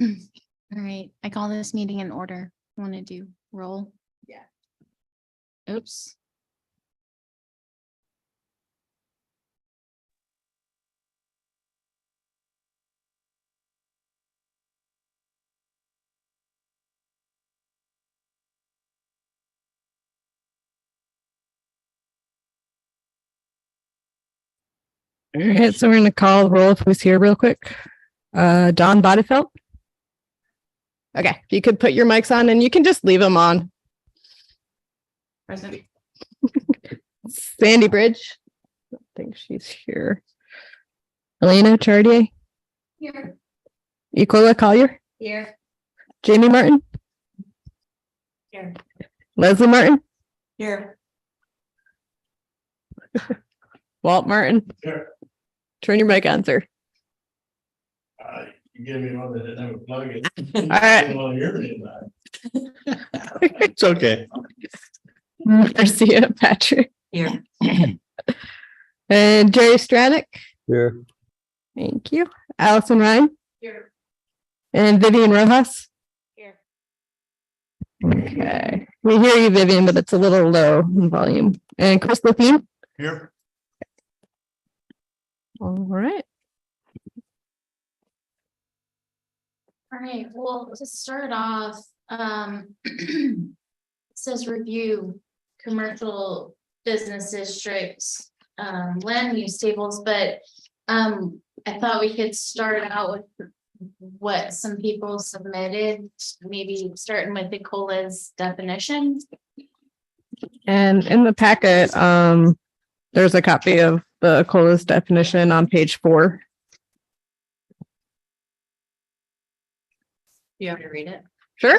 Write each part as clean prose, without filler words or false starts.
All right, I call this meeting in order. Want to do roll? Yeah. Oops. All right, so we're going to call roll who's here real quick. Don Bodefeld. Okay, if you could put your mics on and you can just leave them on. Present. Sandy Bridge. I don't think she's here. Elena Chartier. Here. Ecola Collier. Here. Jamie Martin. Here. Leslie Martin. Here. Walt Martin. Sure. Turn your mic on, sir. You gave me one that didn't have a plug in. All right. Didn't want to hear me tonight. It's okay. Marcia Patrick. Here. And Jerry Stranick. Here. Thank you. Allison Ryan. Here. And Vivian Rojas. Here. Okay. We hear you, Vivian, but it's a little low in volume. And Chris Lethine. Here. All right. All right, well, to start off, it says review commercial business districts, land use tables, but I thought we could start out with what some people submitted, maybe starting with Nicola's definition. And in the packet, there's a copy of the COLA's definition on page 4. You have to read it. Sure.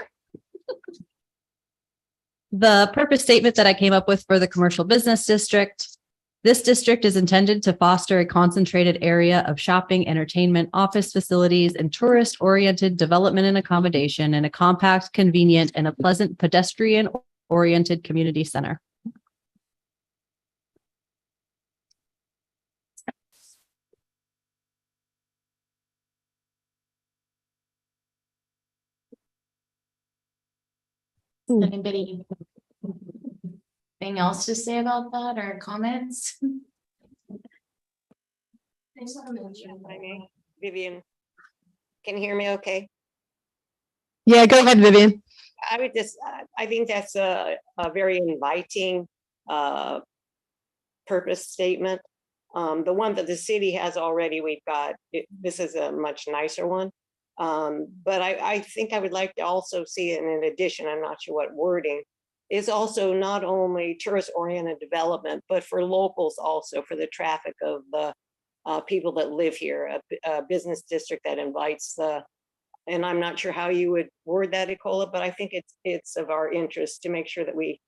The purpose statement that I came up with for the commercial business district. This district is intended to foster a concentrated area of shopping, entertainment, office facilities, and tourist-oriented development and accommodation in a compact, convenient, and a pleasant pedestrian-oriented community center. Anybody? Anything else to say about that or comments? Vivian, can you hear me okay? Yeah, go ahead, Vivian. I would just, I think that's a very inviting purpose statement. The one that the city has already, we've got, this is a much nicer one. But I think I would like to also see it in addition, I'm not sure what wording, is also not only tourist-oriented development, but for locals also, for the traffic of the people that live here, a business district that invites the, and I'm not sure how you would word that, Ecola, but I think it's of our interest to make sure that we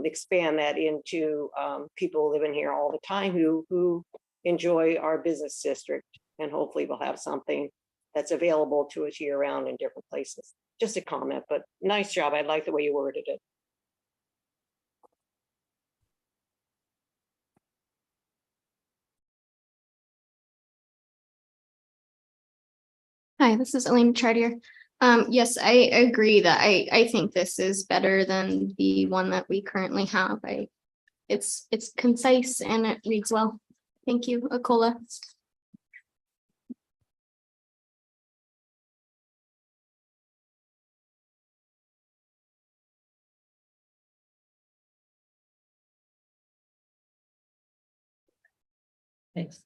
expand that into people living here all the time who enjoy our business district, and hopefully we'll have something that's available to us year round in different places. Just a comment, but nice job. I like the way you worded it. Hi, this is Elena Chartier. Yes, I agree that I think this is better than the one that we currently have. It's concise and it reads well. Thank you, Ecola. Thanks.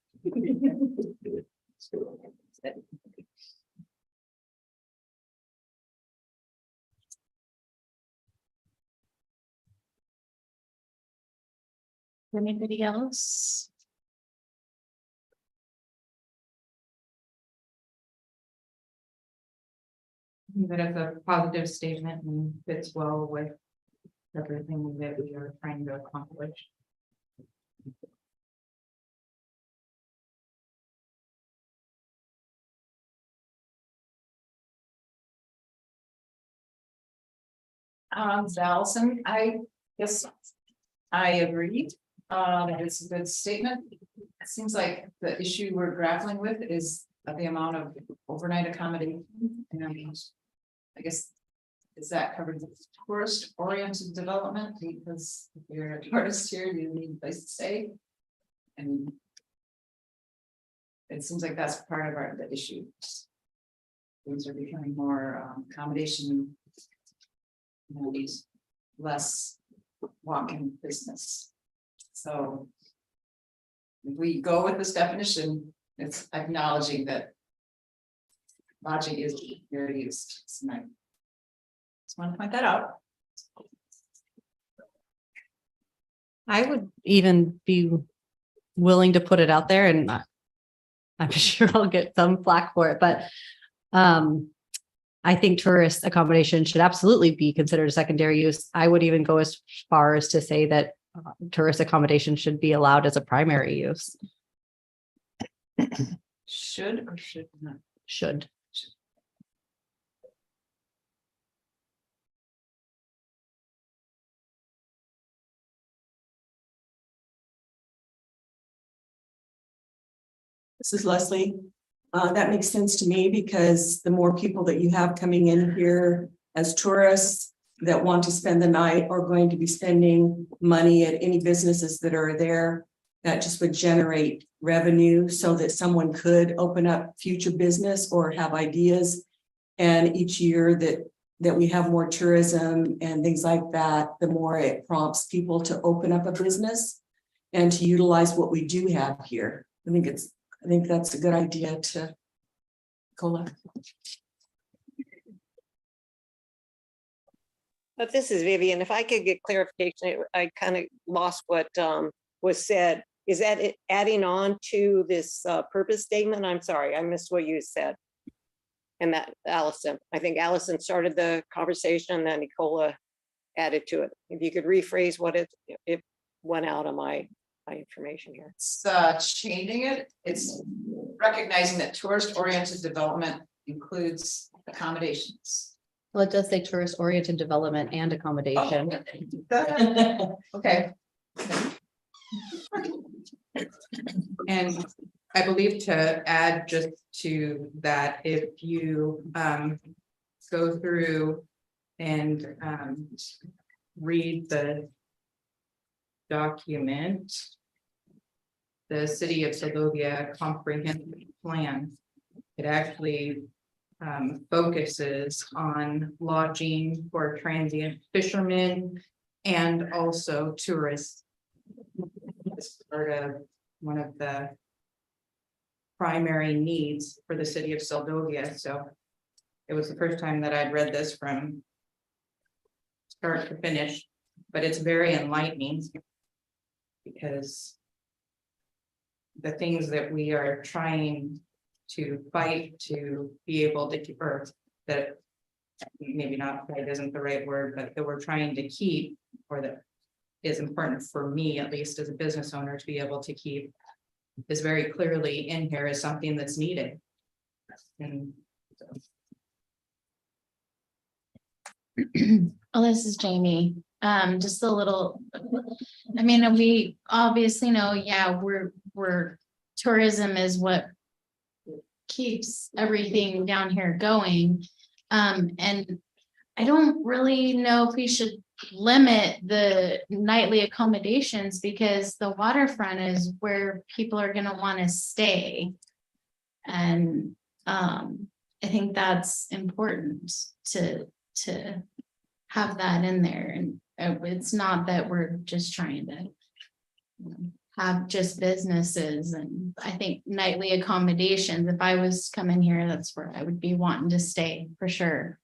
Anybody else? That is a positive statement and fits well with everything that we are trying to accomplish. Allison, I guess I agree. That it's a good statement. It seems like the issue we're grappling with is of the amount of overnight accommodation. And I guess, is that covered with tourist oriented development? Because if you're a tourist here, you need a place to stay. And it seems like that's part of the issue. Things are becoming more accommodation. These less walk-in business. So if we go with this definition, it's acknowledging that lodging is very used tonight. Just want to point that out. I would even be willing to put it out there, and I'm sure I'll get some flack for it, but I think tourist accommodation should absolutely be considered a secondary use. I would even go as far as to say that tourist accommodation should be allowed as a primary use. Should or should not? Should. This is Leslie. That makes sense to me because the more people that you have coming in here as tourists that want to spend the night or going to be spending money at any businesses that are there, that just would generate revenue so that someone could open up future business or have ideas. And each year that we have more tourism and things like that, the more it prompts people to open up a business and to utilize what we do have here. I think that's a good idea to Cola. But this is Vivian. If I could get clarification, I kind of lost what was said. Is that it adding on to this purpose statement? I'm sorry, I missed what you said. And that Allison, I think Allison started the conversation and then Nicola added to it. If you could rephrase what it went out of my information here. It's changing it. It's recognizing that tourist oriented development includes accommodations. Well, it does say tourist oriented development and accommodation. Okay. And I believe to add just to that, if you go through and read the document, the City of Segovia Comprehensive Plan, it actually focuses on lodging for transient fishermen and also tourists. It's part of one of the primary needs for the City of Segovia. So it was the first time that I'd read this from start to finish, but it's very enlightening because the things that we are trying to fight to be able to keep, or that maybe not fight isn't the right word, but that we're trying to keep, or that is important for me, at least as a business owner, to be able to keep, is very clearly in here as something that's needed. And so. Oh, this is Jamie. Just a little, I mean, we obviously know, yeah, we're tourism is what keeps everything down here going. And I don't really know if we should limit the nightly accommodations because the waterfront is where people are going to want to stay. And I think that's important to have that in there. And it's not that we're just trying to have just businesses. And I think nightly accommodations, if I was coming here, that's where I would be wanting to stay for sure.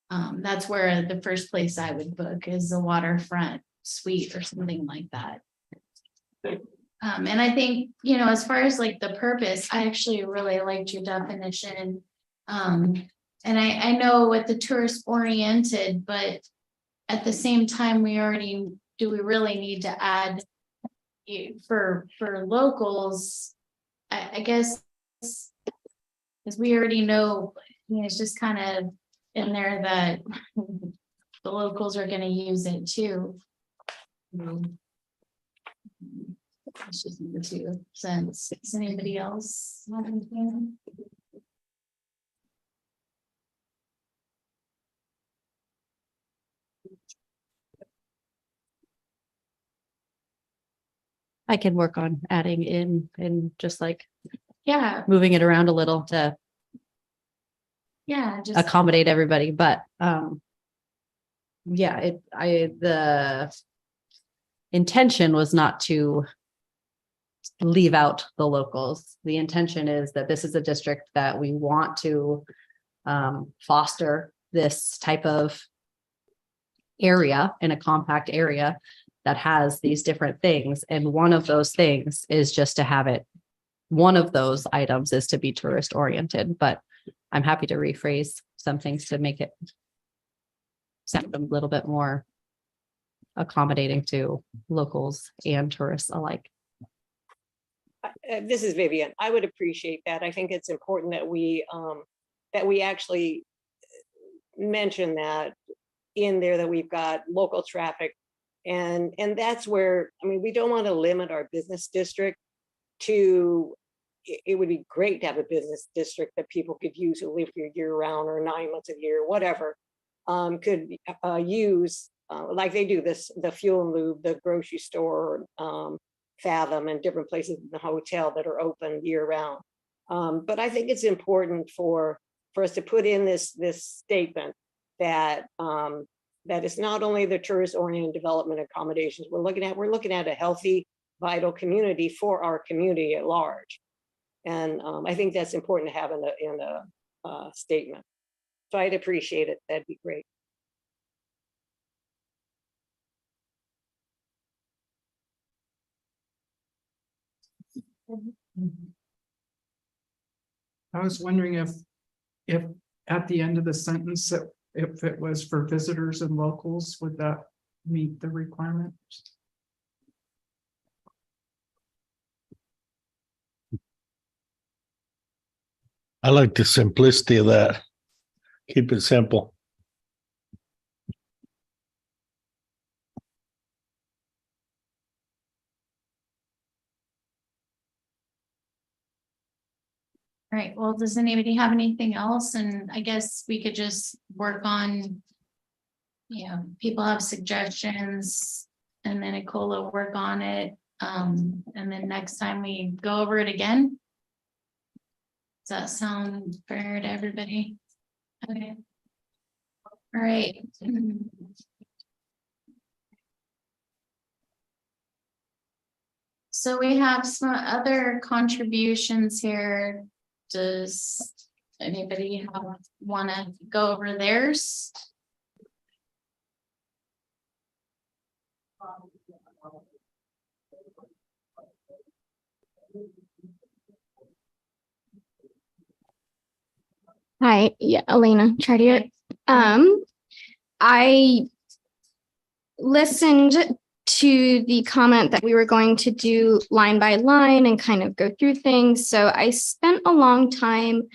That's where the first place I would book is a waterfront suite or something like that. And I think, you know, as far as like the purpose, I actually really liked your definition. And I know with the tourist oriented, but at the same time, do we really need to add for locals? I guess, because we already know, you know, it's just kind of in there that the locals are going to use it too. It's just the 2 cents. Does anybody else have anything? I can work on adding in and just like Yeah, moving it around a little to yeah, just, accommodate everybody, but yeah, the intention was not to leave out the locals. The intention is that this is a district that we want to foster this type of area in a compact area that has these different things. And one of those things is just to have it. One of those items is to be tourist oriented, but I'm happy to rephrase some things to make it sound a little bit more accommodating to locals and tourists alike. This is Vivian. I would appreciate that. I think it's important that we actually mention that in there, that we've got local traffic. And that's where, I mean, we don't want to limit our business district to, it would be great to have a business district that people could use who live here year round or 9 months a year, whatever, could use, like they do this, the Fuel and Lube, the grocery store, Fathom, and different places in the hotel that are open year round. But I think it's important for us to put in this statement that that it's not only the tourist-oriented development accommodations we're looking at a healthy, vital community for our community at large. And I think that's important to have in a statement. So I'd appreciate it. That'd be great. I was wondering if at the end of the sentence, if it was for visitors and locals, would that meet the requirement? I like the simplicity of that. Keep it simple. all right, well, does anybody have anything else? And I guess we could just work on, people have suggestions, and then Nicola will work on it. And then next time we go over it again. Does that sound fair to everybody? Okay. All right. So we have some other contributions here. Does anybody want to go over theirs? Hi, yeah, Elena Chartier. I listened to the comment that we were going to do line by line and kind of go through things. So I spent a long time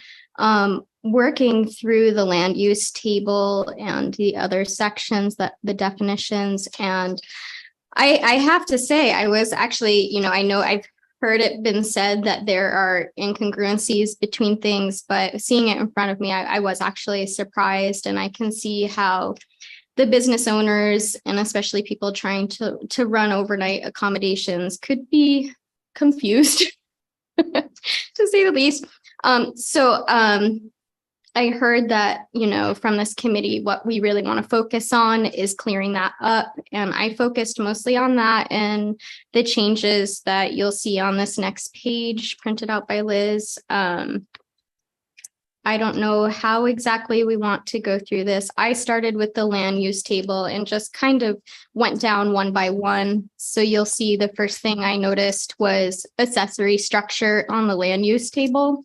working through the land use table and the other sections, that the definitions. And I have to say, I was actually, I know I've heard it been said that there are incongruencies between things, but seeing it in front of me, I was actually surprised. And I can see how the business owners, and especially people trying to run overnight accommodations, could be confused, to say the least. So I heard that, from this committee, what we really want to focus on is clearing that up. And I focused mostly on that and the changes that you'll see on this next page printed out by Liz. I don't know how exactly we want to go through this. I started with the land use table and just kind of went down one by one. So you'll see the first thing I noticed was accessory structure on the land use table.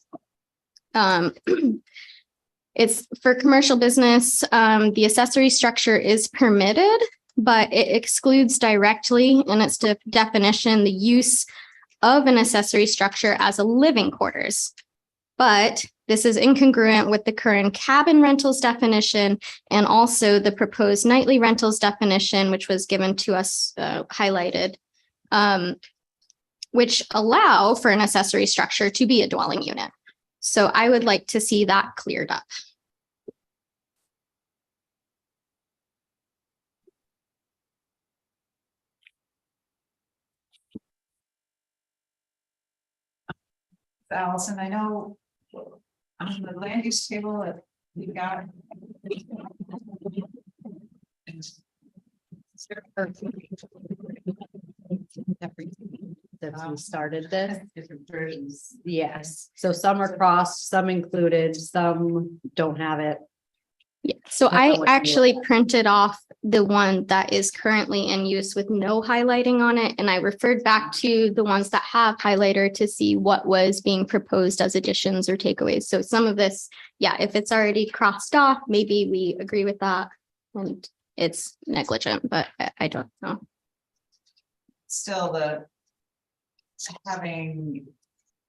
It's for commercial business. The accessory structure is permitted, but it excludes directly in its definition the use of an accessory structure as a living quarters. But this is incongruent with the current cabin rentals definition and also the proposed nightly rentals definition, which was given to us highlighted. which allow for an accessory structure to be a dwelling unit. So I would like to see that cleared up. Allison, I know on the land use table that we got. Since we started this, Different versions. yes, so some are crossed, some included, some don't have it. Yeah, so Depends on I what you want. actually printed off the one that is currently in use with no highlighting on it. And I referred back to the ones that have highlighter to see what was being proposed as additions or takeaways. So some of this, yeah, if it's already crossed off, maybe we agree with that. And it's negligent, but I don't know. Still having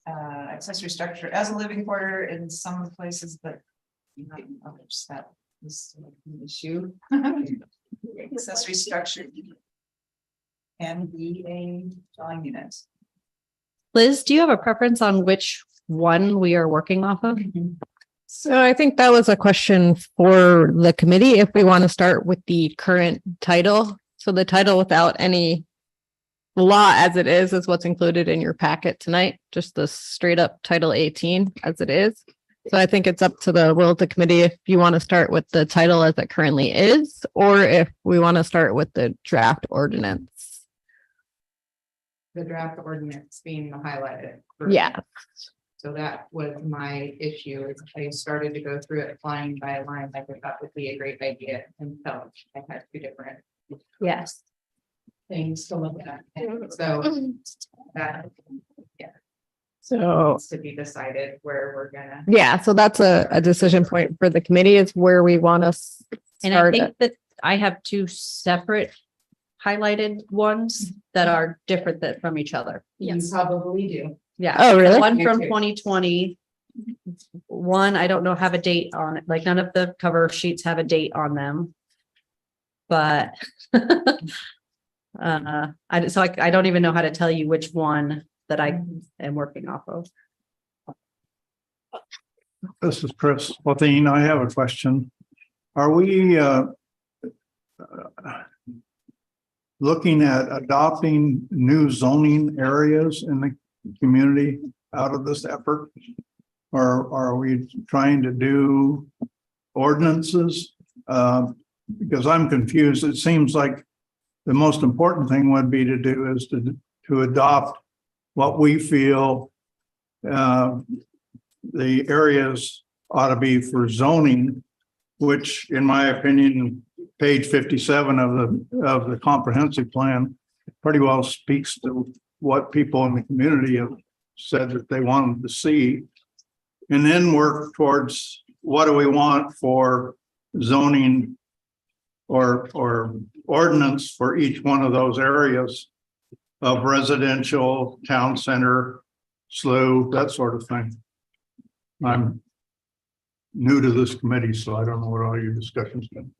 accessory structure as a living quarter in some places, but not in others. That is an issue. Accessory structure can be a dwelling unit. Liz, do you have a preference on which one we are working off of? So I think that was a question for the committee, if we want to start with the current title. So the title without any law as it is what's included in your packet tonight, just the straight up title 18 as it is. So I think it's up to the will of the committee if you want to start with the title as it currently is, or if we want to start with the draft ordinance. The draft ordinance being the highlighted. Yeah. So that was my issue, is I started to go through it line by line, like I thought would be a great idea, and felt I had two different Yes. things to look at. So that So needs to be decided where we're gonna. yeah, so that's a decision point for the committee is where we want to And I start. think that I have two separate highlighted ones that are different from each other. You probably do. Yeah. Oh, really? One from Me too. 2020. One, I don't know, have a date on it, like none of the cover sheets have a date on them. But I don't even know how to tell you which one that I am working off of. This is Chris Lathine. I have a question. Are we looking at adopting new zoning areas in the community out of this effort? Or are we trying to do ordinances? Because I'm confused. It seems like the most important thing would be to do is to adopt what we feel the areas ought to be for zoning, which in my opinion, page 57 of the comprehensive plan pretty well speaks to what people in the community have said that they wanted to see. And then work towards what do we want for zoning or ordinance for each one of those areas of residential, town center, slough, that sort of thing. I'm new to this committee, so I don't know what all your discussions been.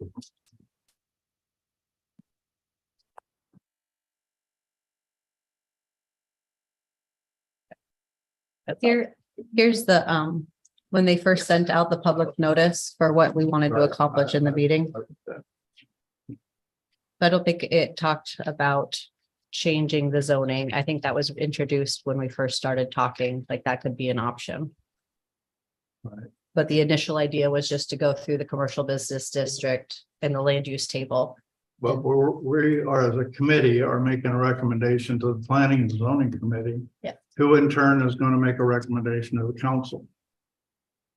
Here's the, when they first sent out the public notice for what we wanted to accomplish in the meeting. I don't think it talked about changing the zoning. I think that was introduced when we first started talking, like that could be an option. Right. But the initial idea was just to go through the commercial business district and the land use table. But we are, as a committee, are making a recommendation to the planning and zoning committee. Yeah. Who in turn is going to make a recommendation to the council.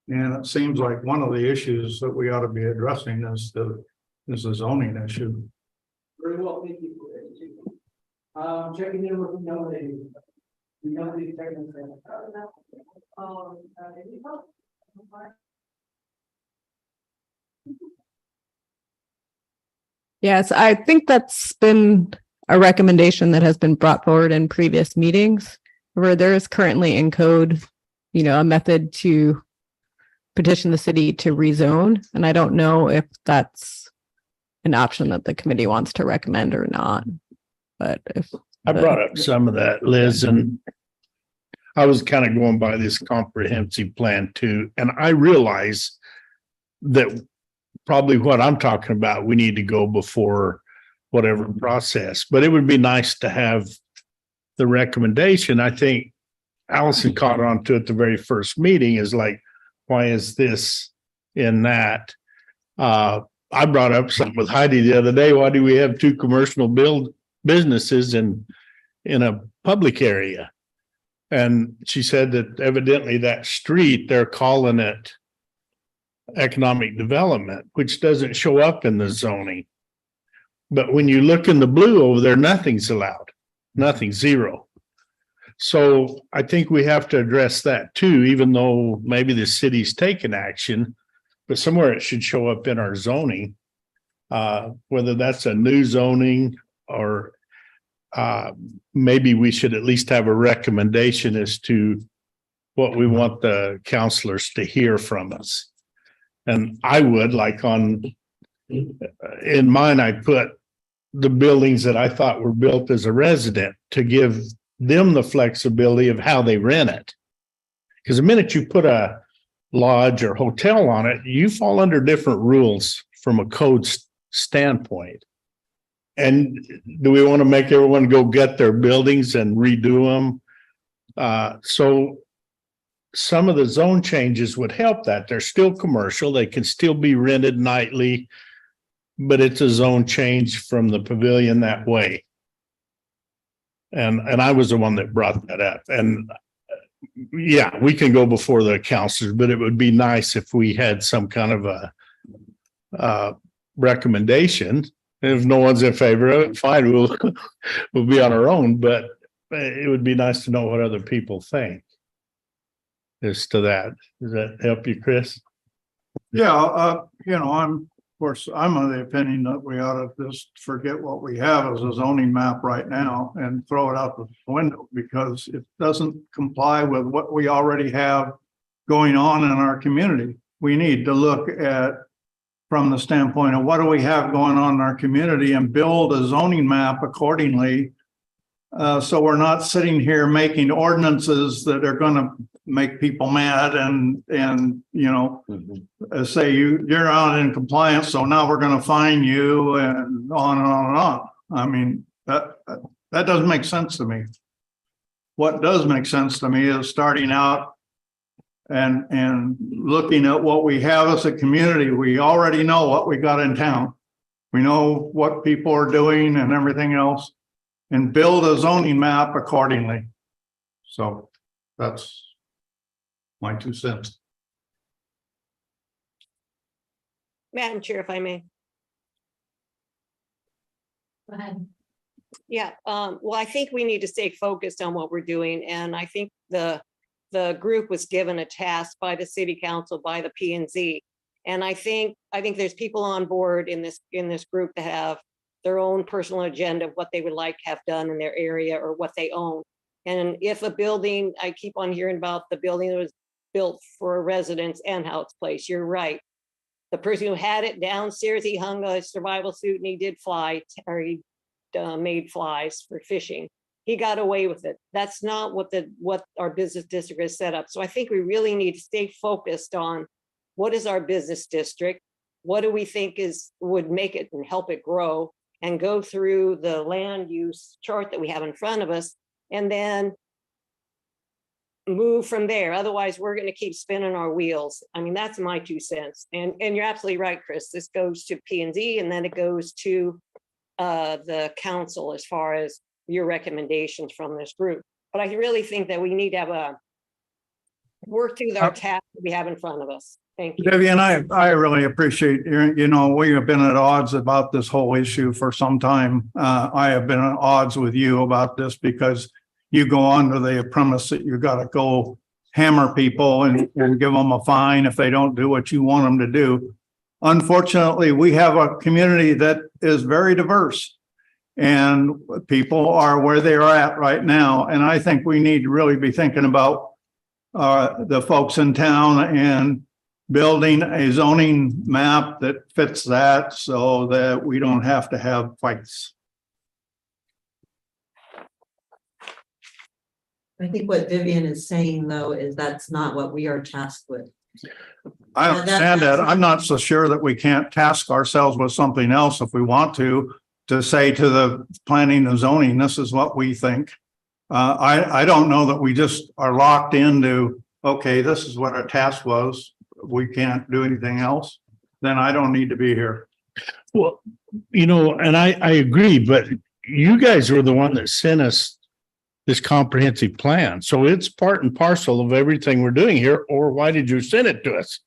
And it seems like one of the issues that we ought to be addressing is the zoning issue. Very well, thank you. Checking in with the Yes, I think that's been a recommendation that has been brought forward in previous meetings where there is currently in code, a method to petition the city to rezone. And I don't know if that's an option that the committee wants to recommend or not. But if I brought up some of that, Liz, and I was kind of going by this comprehensive plan too, and I realize that probably what I'm talking about, we need to go before whatever process, but it would be nice to have the recommendation. I think Allison caught on to it the very first meeting is like, why is this in that? I brought up something with Heidi the other day. Why do we have two commercial businesses in a public area? And she said that evidently that street, they're calling it economic development, which doesn't show up in the zoning. But when you look in the blue over there, nothing's allowed, nothing, zero. So I think we have to address that too, even though maybe the city's taken action, but somewhere it should show up in our zoning. Whether that's a new zoning or maybe we should at least have a recommendation as to what we want the counselors to hear from us. And I would like in mine, I put the buildings that I thought were built as a resident to give them the flexibility of how they rent it. Because the minute you put a lodge or hotel on it, you fall under different rules from a code standpoint. And do we want to make everyone go get their buildings and redo them? So some of the zone changes would help that. They're still commercial. They can still be rented nightly, but it's a zone change from the pavilion that way. And I was the one that brought that up. And yeah, we can go before the counselors, but it would be nice if we had some kind of a recommendation. If no one's in favor of it, fine, we'll be on our own, but it would be nice to know what other people think as to that. Does that help you, Chris? Yeah, I'm of the opinion that we ought to just forget what we have as a zoning map right now and throw it out the window because it doesn't comply with what we already have going on in our community. We need to look at from the standpoint of what do we have going on in our community and build a zoning map accordingly. So we're not sitting here making ordinances that are going to make people mad and say you're not in compliance, so now we're going to fine you and on and on and on. I mean, that doesn't make sense to me. What does make sense to me is starting out and looking at what we have as a community. We already know what we got in town. We know what people are doing and everything else, and build a zoning map accordingly. So that's my 2 cents. Madam Chair, if I may. Go ahead. Yeah, well, I think we need to stay focused on what we're doing. And I think the group was given a task by the city council, by the P&Z. And I think there's people on board in this group that have their own personal agenda of what they would like to have done in their area or what they own. And if a building, I keep on hearing about the building that was built for a residence and how it's placed, you're right. The person who had it downstairs, he hung a survival suit and he did fly, or he made flies for fishing. He got away with it. That's not what our business district is set up. So I think we really need to stay focused on what is our business district? What do we think would make it and help it grow, and go through the land use chart that we have in front of us and then move from there. Otherwise, we're going to keep spinning our wheels. I mean, that's my 2 cents. And you're absolutely right, Chris. This goes to P&Z and then it goes to the council as far as your recommendations from this group. But I really think that we need to have work through our task that we have in front of us. Thank you. Debbie, and I really appreciate, we have been at odds about this whole issue for some time. I have been at odds with you about this because you go on to the premise that you got to go hammer people and give them a fine if they don't do what you want them to do. Unfortunately, we have a community that is very diverse and people are where they're at right now. And I think we need to really be thinking about the folks in town and building a zoning map that fits that so that we don't have to have fights. I think what Vivian is saying, though, is that's not what we are tasked with. I Yeah, that- understand that. that's I'm not- not so sure that we can't task ourselves with something else if we want to say to the planning and zoning, this is what we think. I don't know that we just are locked into, okay, this is what our task was. We can't do anything else. Then I don't need to be here. Well, and I agree, but you guys were the one that sent us this comprehensive plan. So it's part and parcel of everything we're doing here, or why did you send it to us?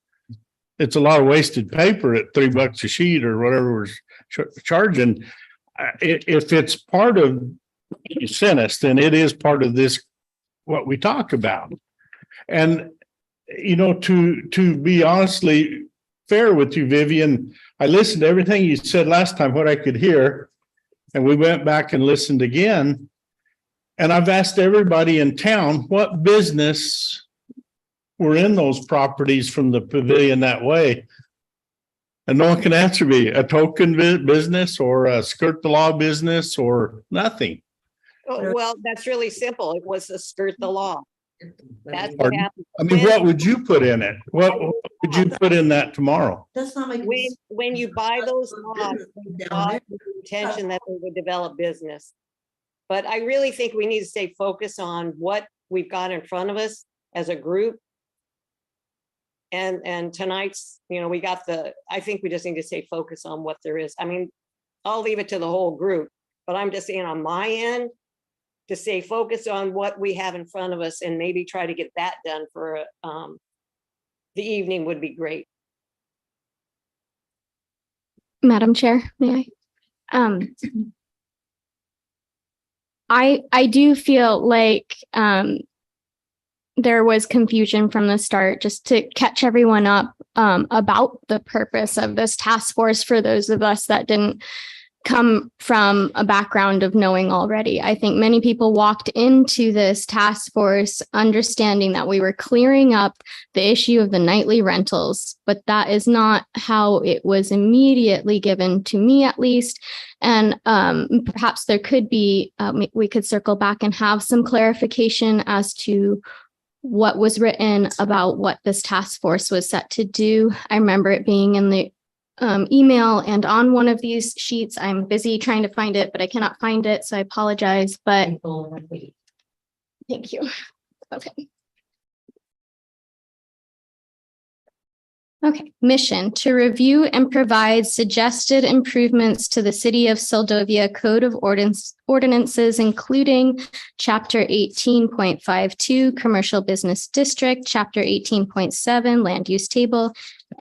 It's a lot of wasted paper at $3 a sheet or whatever we're charging. If it's part of you sent us, then it is part of this, what we talk about. And, to be honestly fair with you, Vivian, I listened to everything you said last time, what I could hear, and we went back and listened again. And I've asked everybody in town, what business were in those properties from the pavilion that way? And no one can answer me, a token business or a skirt the law business or nothing. Oh, well, that's really simple. It was a skirt the law. That's what Pardon? happened. I mean, what would you put in it? What would you put in that tomorrow? That's not my. When you buy those lots, you buy with the intention that they would develop business. But I really think we need to stay focused on what we've got in front of us as a group. And tonight's, we got I think we just need to stay focused on what there is. I mean, I'll leave it to the whole group, but I'm just saying on my end, to stay focused on what we have in front of us and maybe try to get that done for the evening would be great. Madam Chair, may I? I do feel like there was confusion from the start, just to catch everyone up about the purpose of this task force for those of us that didn't come from a background of knowing already. I think many people walked into this task force understanding that we were clearing up the issue of the nightly rentals, but that is not how it was immediately given to me, at least. And perhaps there could be, we could circle back and have some clarification as to what was written about what this task force was set to do. I remember it being in the email and on one of these sheets. I'm busy trying to find it, but I cannot find it, so I apologize, but thank you. Okay. Okay, mission: to review and provide suggested improvements to the City of Seldovia Code of Ordinances, including Chapter 18.52 Commercial Business District, Chapter 18.7 Land Use Table,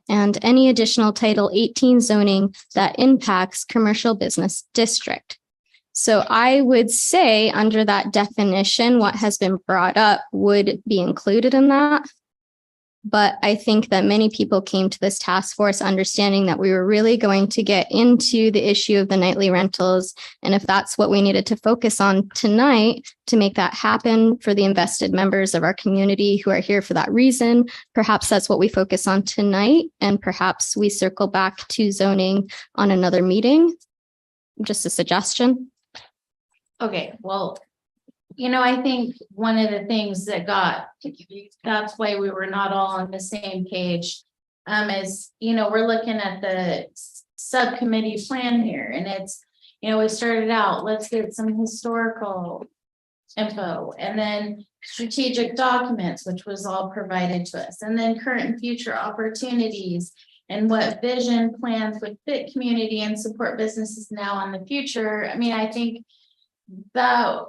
and any additional Title 18 zoning that impacts commercial business district. So I would say under that definition, what has been brought up would be included in that. But I think that many people came to this task force understanding that we were really going to get into the issue of the nightly rentals. And if that's what we needed to focus on tonight to make that happen for the invested members of our community who are here for that reason, perhaps that's what we focus on tonight. And perhaps we circle back to zoning on another meeting. Just a suggestion. Okay, well, I think one of the things that's why we were not all on the same page. Is, we're looking at the subcommittee plan here, and it's, we started out, let's get some historical info, and then strategic documents, which was all provided to us, and then current and future opportunities, and what vision plans would fit community and support businesses now and the future. I mean, I think that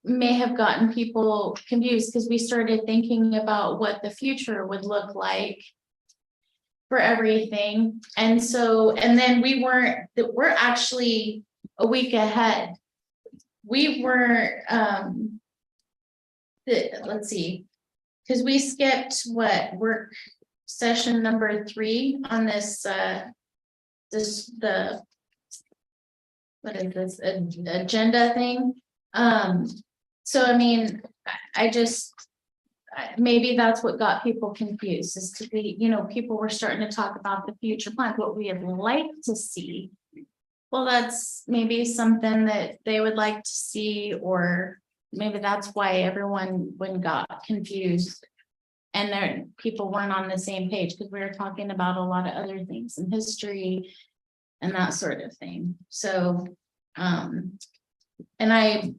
may have gotten people confused because we started thinking about what the future would look like for everything. And so, and then we're actually a week ahead. We weren't, let's see, because we skipped work session number 3 on this, what is this, agenda thing? So, I mean, maybe that's what got people confused, is to be, people were starting to talk about the future plans, what we would like to see. Well, that's maybe something that they would like to see, or maybe that's why everyone got confused. And there, people weren't on the same page because we were talking about a lot of other things in history and that sort of thing. So, and I,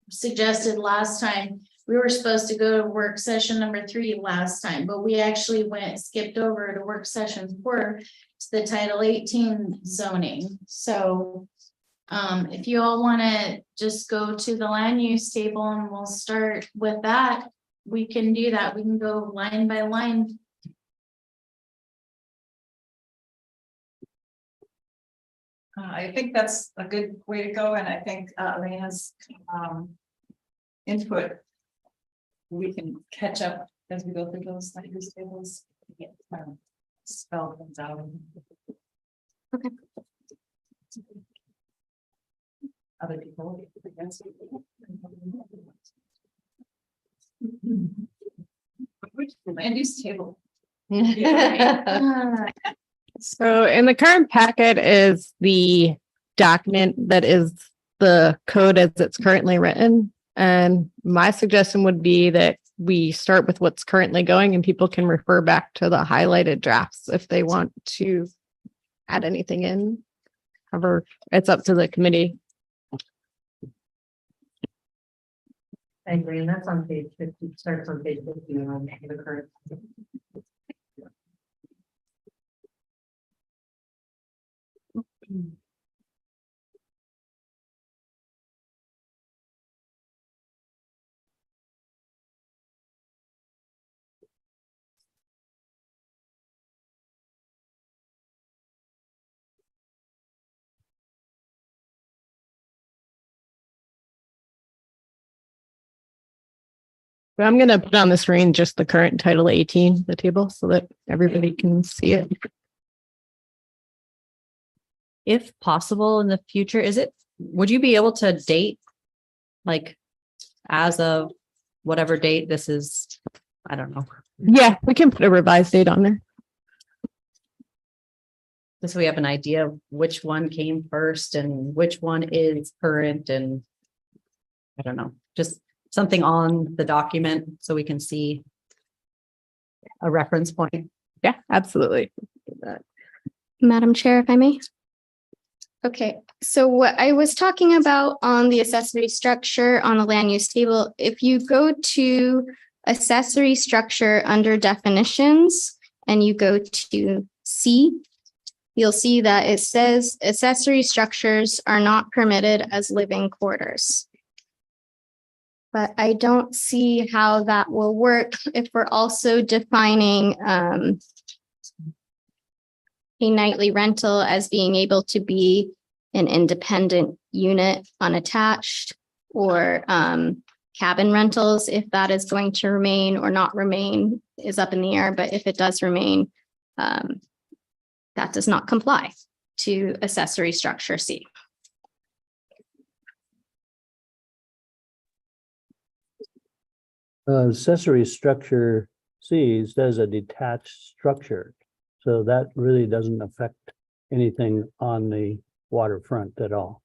suggested last time, we were supposed to go to work session number 3 last time, but we actually skipped over to work session 4 to the Title 18 zoning. So if you all want to just go to the land use table and we'll start with that, we can do that. We can go line by line. I think that's a good way to go, and I think Elena's input. We can catch up as we go through those land use tables. To get, spell things out. Okay. Other people. Which land use table? So in the current packet is the document that is the code as it's currently written. And my suggestion would be that we start with what's currently going and people can refer back to the highlighted drafts if they want to add anything in. However, it's up to the committee. I agree, and that's on page 50, starts on page 50 on the current. But I'm gonna put on the screen just the current Title 18, the table, so that everybody can see it. If possible in the future, would you be able to date? Like, as of whatever date this is, I don't know, Yeah, we can put a revised date on there. just so we have an idea of which one came first and which one is current and. I don't know, just something on the document so we can see. A reference point. Yeah, absolutely. Madam Chair, if I may. Okay, so what I was talking about on the accessory structure on the land use table, if you go to accessory structure under definitions and you go to C, you'll see that it says accessory structures are not permitted as living quarters. But I don't see how that will work if we're also defining a nightly rental as being able to be an independent unit unattached, or cabin rentals, if that is going to remain or not remain is up in the air. But if it does remain, that does not comply to accessory structure C. Accessory structure C says a detached structure. So that really doesn't affect anything on the waterfront at all.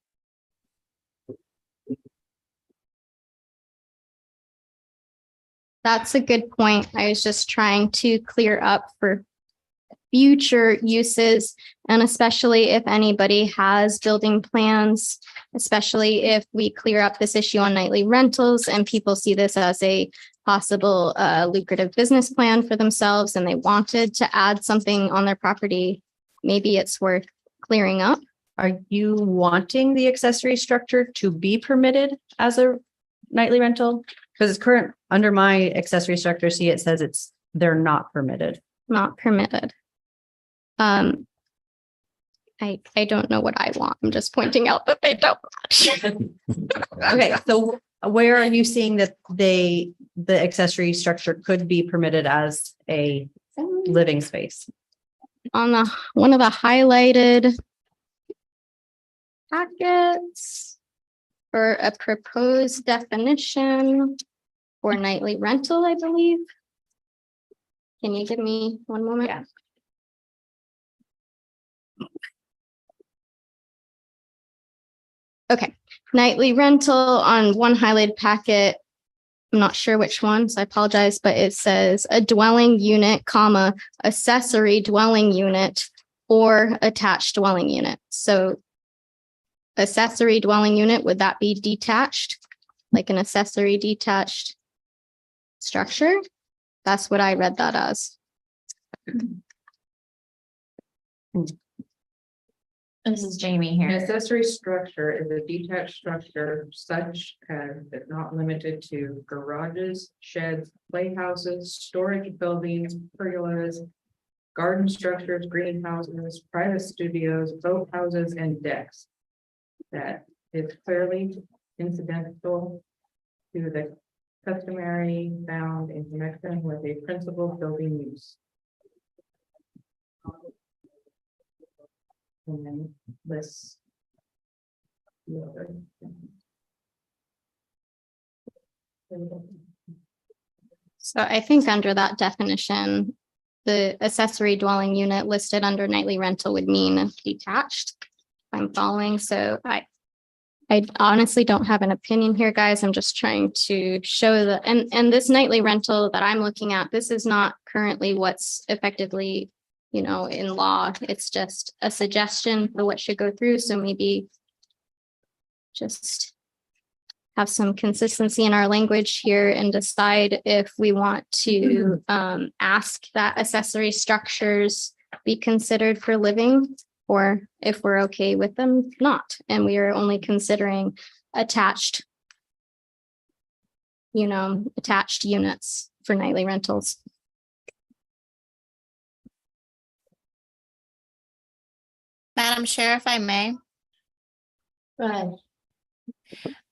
That's a good point. I was just trying to clear up for future uses, and especially if anybody has building plans, especially if we clear up this issue on nightly rentals and people see this as a possible lucrative business plan for themselves and they wanted to add something on their property, maybe it's worth clearing up. Are you wanting the accessory structure to be permitted as a nightly rental? Because it's current under my accessory structure C, it says they're not permitted. Not permitted. I don't know what I want. I'm just pointing out that they don't. Okay, so where are you seeing that the accessory structure could be permitted as a living space? On one of the highlighted packets for a proposed definition for nightly rental, I believe. Can you give me one moment? Yeah. Okay, nightly rental on one highlighted packet. I'm not sure which one, so I apologize, but it says a dwelling unit, comma, accessory dwelling unit or attached dwelling unit. So accessory dwelling unit, would that be detached? Like an accessory detached structure? That's what I read that as. This is Jamie An here. accessory structure is a detached structure such as but not limited to garages, sheds, playhouses, storage buildings, pergolas, garden structures, greenhouses, private studios, boathouses, and decks. That is clearly incidental to the customary found in connection with a principal building use. And then lists. the other. So I think under that definition, the accessory dwelling unit listed under nightly rental would mean detached. If I'm following, so I honestly don't have an opinion here, guys. I'm just trying to show that, and this nightly rental that I'm looking at, this is not currently what's effectively, you know, in law. It's just a suggestion for what should go through. So maybe just have some consistency in our language here and decide if we want to ask that accessory structures be considered for living, or if we're okay with them not, and we are only considering attached, you know, attached units for nightly rentals. Madam Chair, if I may, But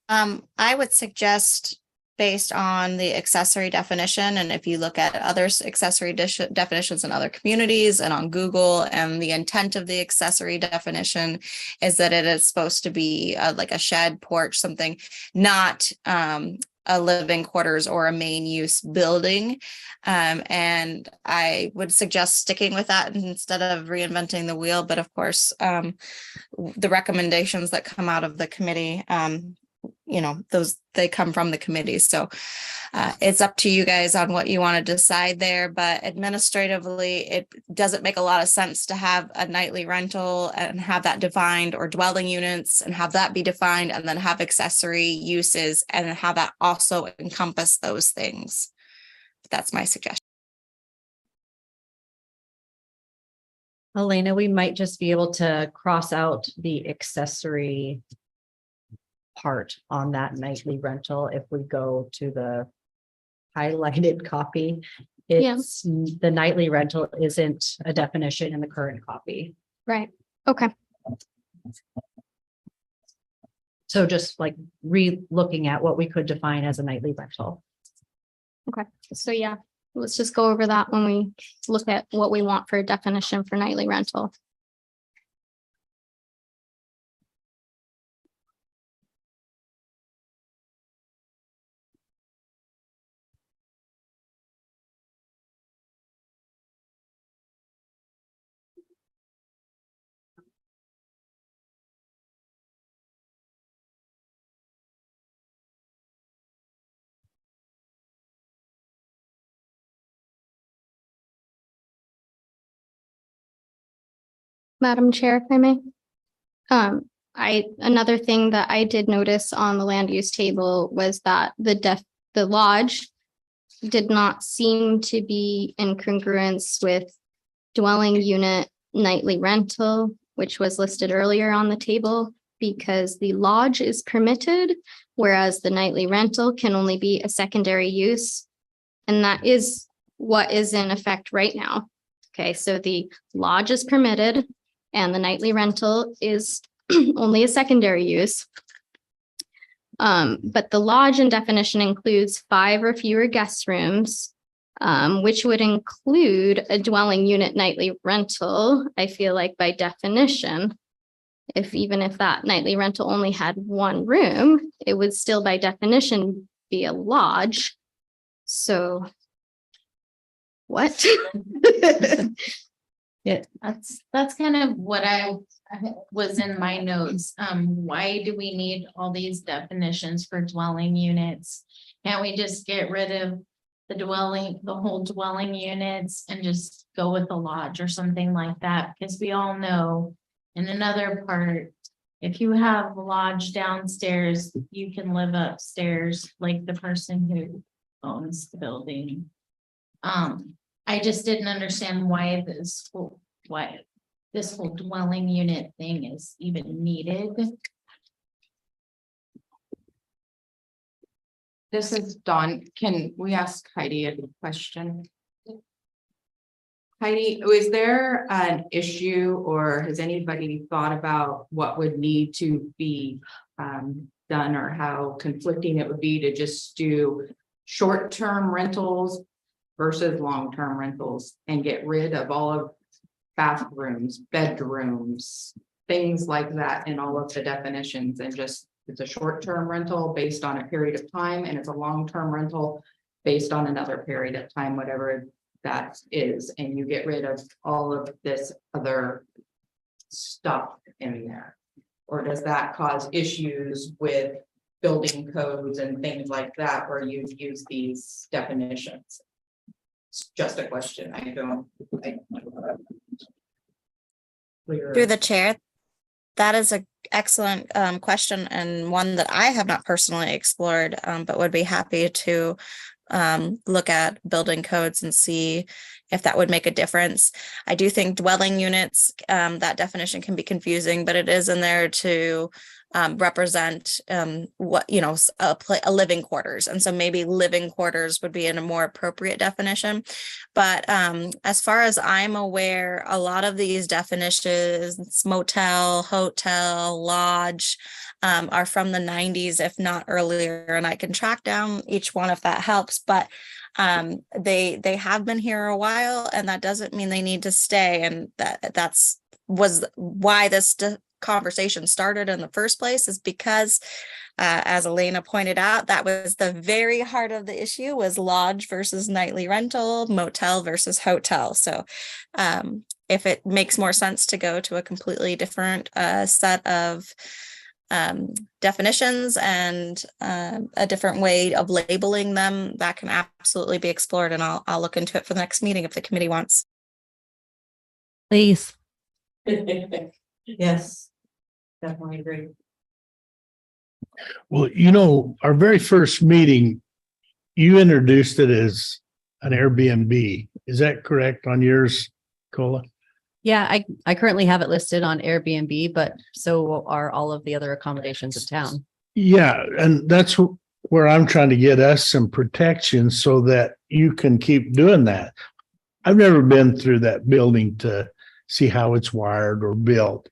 I would suggest based on the accessory definition, and if you look at other accessory definitions in other communities and on Google, and the intent of the accessory definition is that it is supposed to be like a shed, porch, something, not a living quarters or a main use building. And I would suggest sticking with that instead of reinventing the wheel. But of course, the recommendations that come out of the committee, you know, they come from the committee. So it's up to you guys on what you want to decide there. But administratively, it doesn't make a lot of sense to have a nightly rental and have that defined, or dwelling units and have that be defined, and then have accessory uses and have that also encompass those things. That's my suggestion. Elena, we might just be able to cross out the accessory part on that nightly rental if we go to the highlighted copy. Yeah. It's the nightly rental isn't a definition in the current copy. Right. Okay. So just like re-looking at what we could define as a nightly rental. Okay. So yeah, let's just go over that when we look at what we want for a definition for nightly rental. Madam Chair, if I may. Another thing that I did notice on the land use table was that the lodge did not seem to be in congruence with dwelling unit nightly rental, which was listed earlier on the table, because the lodge is permitted, whereas the nightly rental can only be a secondary use. And that is what is in effect right now. Okay, so the lodge is permitted and the nightly rental is only a secondary use. But the lodge in definition includes 5 or fewer guest rooms, which would include a dwelling unit nightly rental. I feel like by definition, even if that nightly rental only had 1 room, it would still by definition be a lodge. So what? that's kind of what I was in my notes. Why do we need all these definitions for dwelling units? Can't we just get rid of the whole dwelling units and just go with a lodge or something like that? Because we all know in another part, if you have a lodge downstairs, you can live upstairs like the person who owns the building. I just didn't understand why this whole dwelling unit thing is even needed. This is Dawn. Can we ask Heidi a question? Heidi, is there an issue or has anybody thought about what would need to be done or how conflicting it would be to just do short-term rentals versus long-term rentals and get rid of all of bathrooms, bedrooms, things like that in all of the definitions, and just it's a short-term rental based on a period of time and it's a long-term rental based on another period of time, whatever that is, and you get rid of all of this other stuff in there? Or does that cause issues with building codes and things like that where you use these definitions? It's just a question. I don't. Through the chair, that is an excellent question and one that I have not personally explored, but would be happy to look at building codes and see if that would make a difference. I do think dwelling units, that definition can be confusing, but it is in there to represent what, you know, a living quarters. And so maybe living quarters would be in a more appropriate definition. But as far as I'm aware, a lot of these definitions, motel, hotel, lodge, are from the 90s, if not earlier. And I can track down each one if that helps. But they have been here a while, and that doesn't mean they need to stay. And that's why this conversation started in the first place, is because as Elena pointed out, that was the very heart of the issue, was lodge versus nightly rental, motel versus hotel. So if it makes more sense to go to a completely different set of definitions and a different way of labeling them, that can absolutely be explored, and I'll look into it for the next meeting if the committee wants. Please. Yes, definitely agree. Well, you know, our very first meeting, you introduced it as an Airbnb. Is that correct on yours, Cola? Yeah, I currently have it listed on Airbnb, but so are all of the other accommodations in town. Yeah, and that's where I'm trying to get us some protection so that you can keep doing that. I've never been through that building to see how it's wired or built.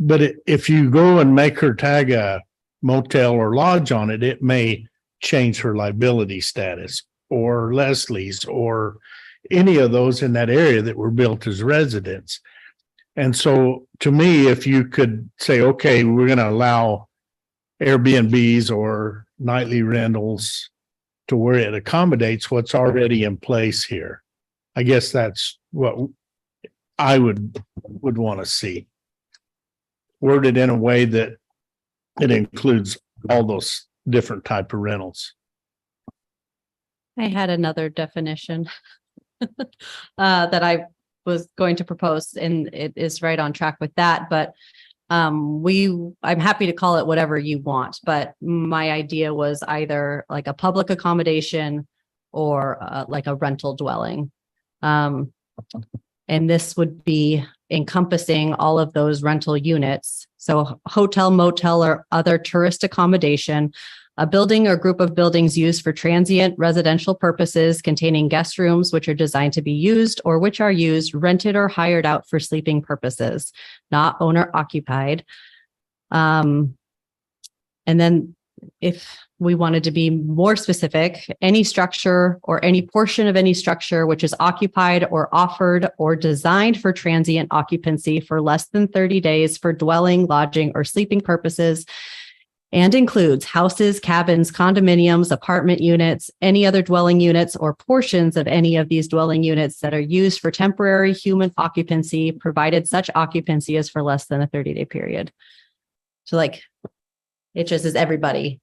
But if you go and make her tag a motel or lodge on it, it may change her liability status, or Leslie's, or any of those in that area that were built as residents. And so to me, if you could say, okay, we're going to allow Airbnbs or nightly rentals to where it accommodates what's already in place here. I guess that's what I would want to see. Worded in a way that it includes all those different type of rentals. I had another definition that I was going to propose, and it is right on track with that. But I'm happy to call it whatever you want. But my idea was either like a public accommodation or like a rental dwelling. And this would be encompassing all of those rental units. So hotel, motel, or other tourist accommodation, a building or group of buildings used for transient residential purposes containing guest rooms which are designed to be used or which are used, rented, or hired out for sleeping purposes, not owner occupied. And then if we wanted to be more specific, any structure or any portion of any structure which is occupied or offered or designed for transient occupancy for less than 30 days for dwelling, lodging, or sleeping purposes and includes houses, cabins, condominiums, apartment units, any other dwelling units, or portions of any of these dwelling units that are used for temporary human occupancy, provided such occupancy is for less than a 30-day period. So like, it just is everybody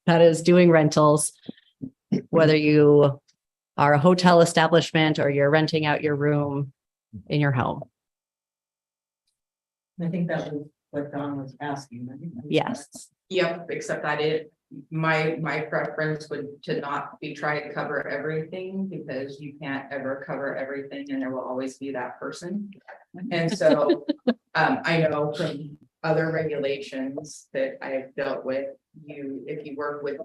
that is doing rentals, whether you are a hotel establishment or you're renting out your room in your home. I think that was what Don was asking. I think that was- Yes. Yep, except my preference would to not be try to cover everything, because you can't ever cover everything and there will always be that person. And so, I know from other regulations that I have dealt with, if you work with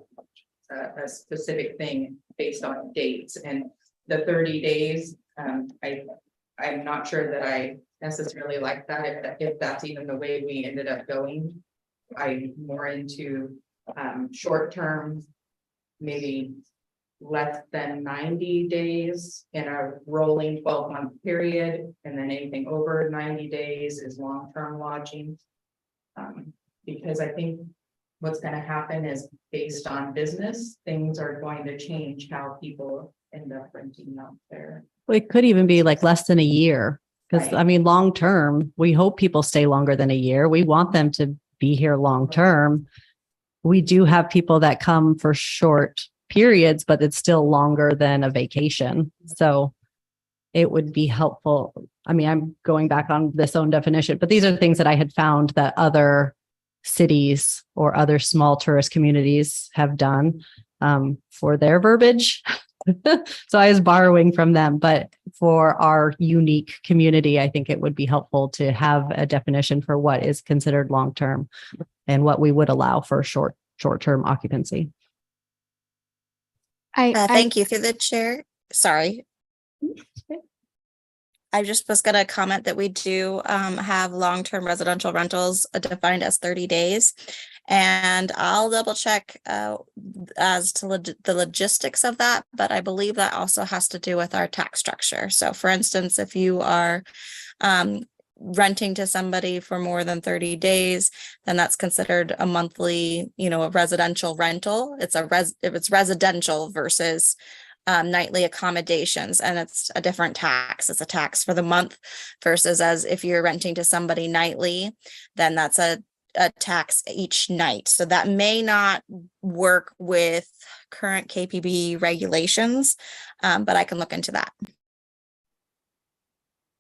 a specific thing based on dates, and the 30 days, I'm not sure that I necessarily like that, if that's even the way we ended up going. I'm more into short term, maybe less than 90 days in a rolling 12-month period, and then anything over 90 days is long-term lodging. Because I think what's going to happen is, based on business, things are going to change how people end up renting out there. It could even be like less than a year. Because Right. I mean, long term, we hope people stay longer than a year. We want them to be here long term. We do have people that come for short periods, but it's still longer than a vacation. So it would be helpful. I mean, I'm going back on this own definition, but these are things that I had found that other cities or other small tourist communities have done for their verbiage. So I was borrowing from them, but for our unique community, I think it would be helpful to have a definition for what is considered long-term and what we would allow for short-term occupancy. Thank you through the chair. Sorry. I just was going to comment that we do have long-term residential rentals defined as 30 days. And I'll double check as to the logistics of that, but I believe that also has to do with our tax structure. So for instance, if you are renting to somebody for more than 30 days, then that's considered a monthly, a residential rental. If it's residential versus nightly accommodations, and it's a different tax. It's a tax for the month versus as if you're renting to somebody nightly, then that's a tax each night. So that may not work with current KPB regulations, but I can look into that.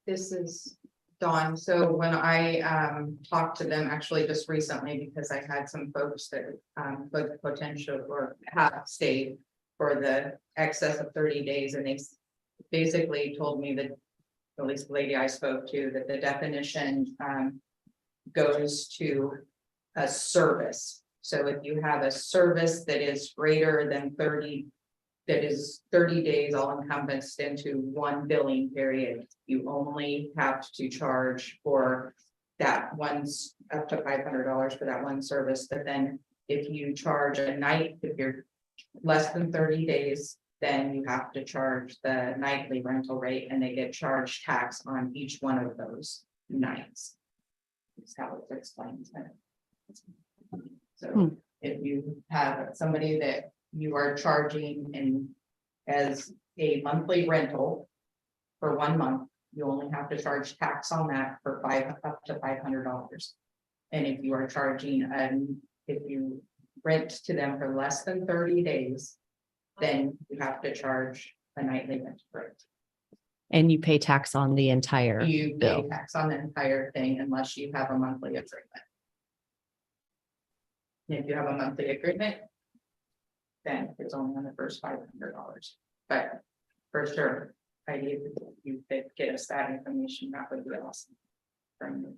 This is Dawn. So when I talked to them actually just recently, because I had some folks that could potential or have stayed for the excess of 30 days, and they basically told me that, at least the lady I spoke to, that the definition goes to a service. So if you have a service that is greater than 30, that is 30 days all encompassed into one billing period, you only have to charge for that once up to $500 for that one service. But then if you charge a night, if you're less than 30 days, then you have to charge the nightly rental rate, and they get charged tax on each one of those nights. That's how it's explained. So if you have somebody that you are charging as a monthly rental for 1 month, you only have to charge tax on that for up to $500. And if you are charging, if you rent to them for less than 30 days, then you have to charge a nightly rent rate. And you pay tax on the entire You bill. pay tax on the entire thing unless you have a monthly agreement. If you have a monthly agreement, then it's only on the first $500. But for sure, if you could get us that information, that would be awesome. From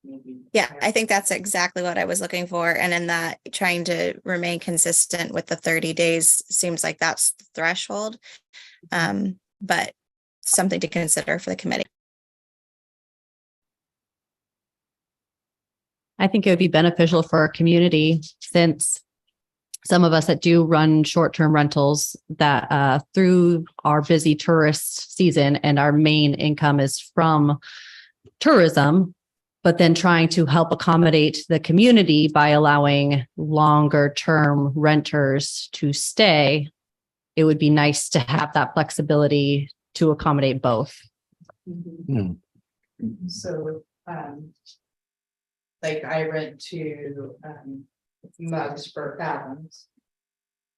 maybe. Yeah, I think that's exactly what I was looking for. And in that, trying to remain consistent with the 30 days seems like that's the threshold. But something to consider for the committee. I think it would be beneficial for our community, since some of us that do run short-term rentals, that through our busy tourist season and our main income is from tourism, but then trying to help accommodate the community by allowing longer term renters to stay. It would be nice to have that flexibility to accommodate both. So, like I rent to, Mugs for Fathoms.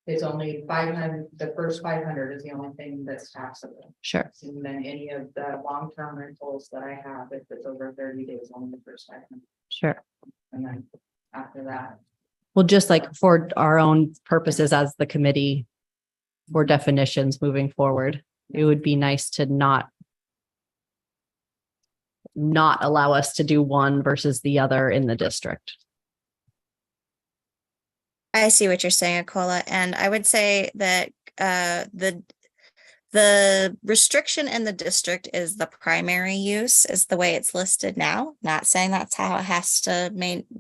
It's only 500, the first 500 is the only thing that's taxable. Sure. And then any of the long-term rentals that I have, if it's over 30 days, only the first 500. Sure. And then after that, Well, just like for our own purposes as the committee for definitions moving forward, it would be nice to not allow us to do one versus the other in the district. I see what you're saying, Akola, and I would say that the restriction in the district is the primary use, is the way it's listed now. Not saying that's how it has to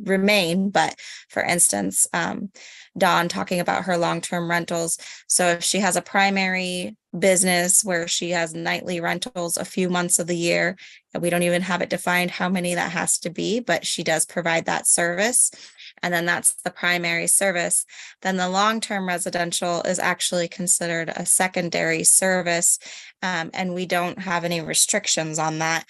remain, but for instance, Dawn talking about her long-term rentals. So if she has a primary business where she has nightly rentals a few months of the year, and we don't even have it defined how many that has to be, but she does provide that service. And then that's the primary service. Then the long-term residential is actually considered a secondary service. And we don't have any restrictions on that.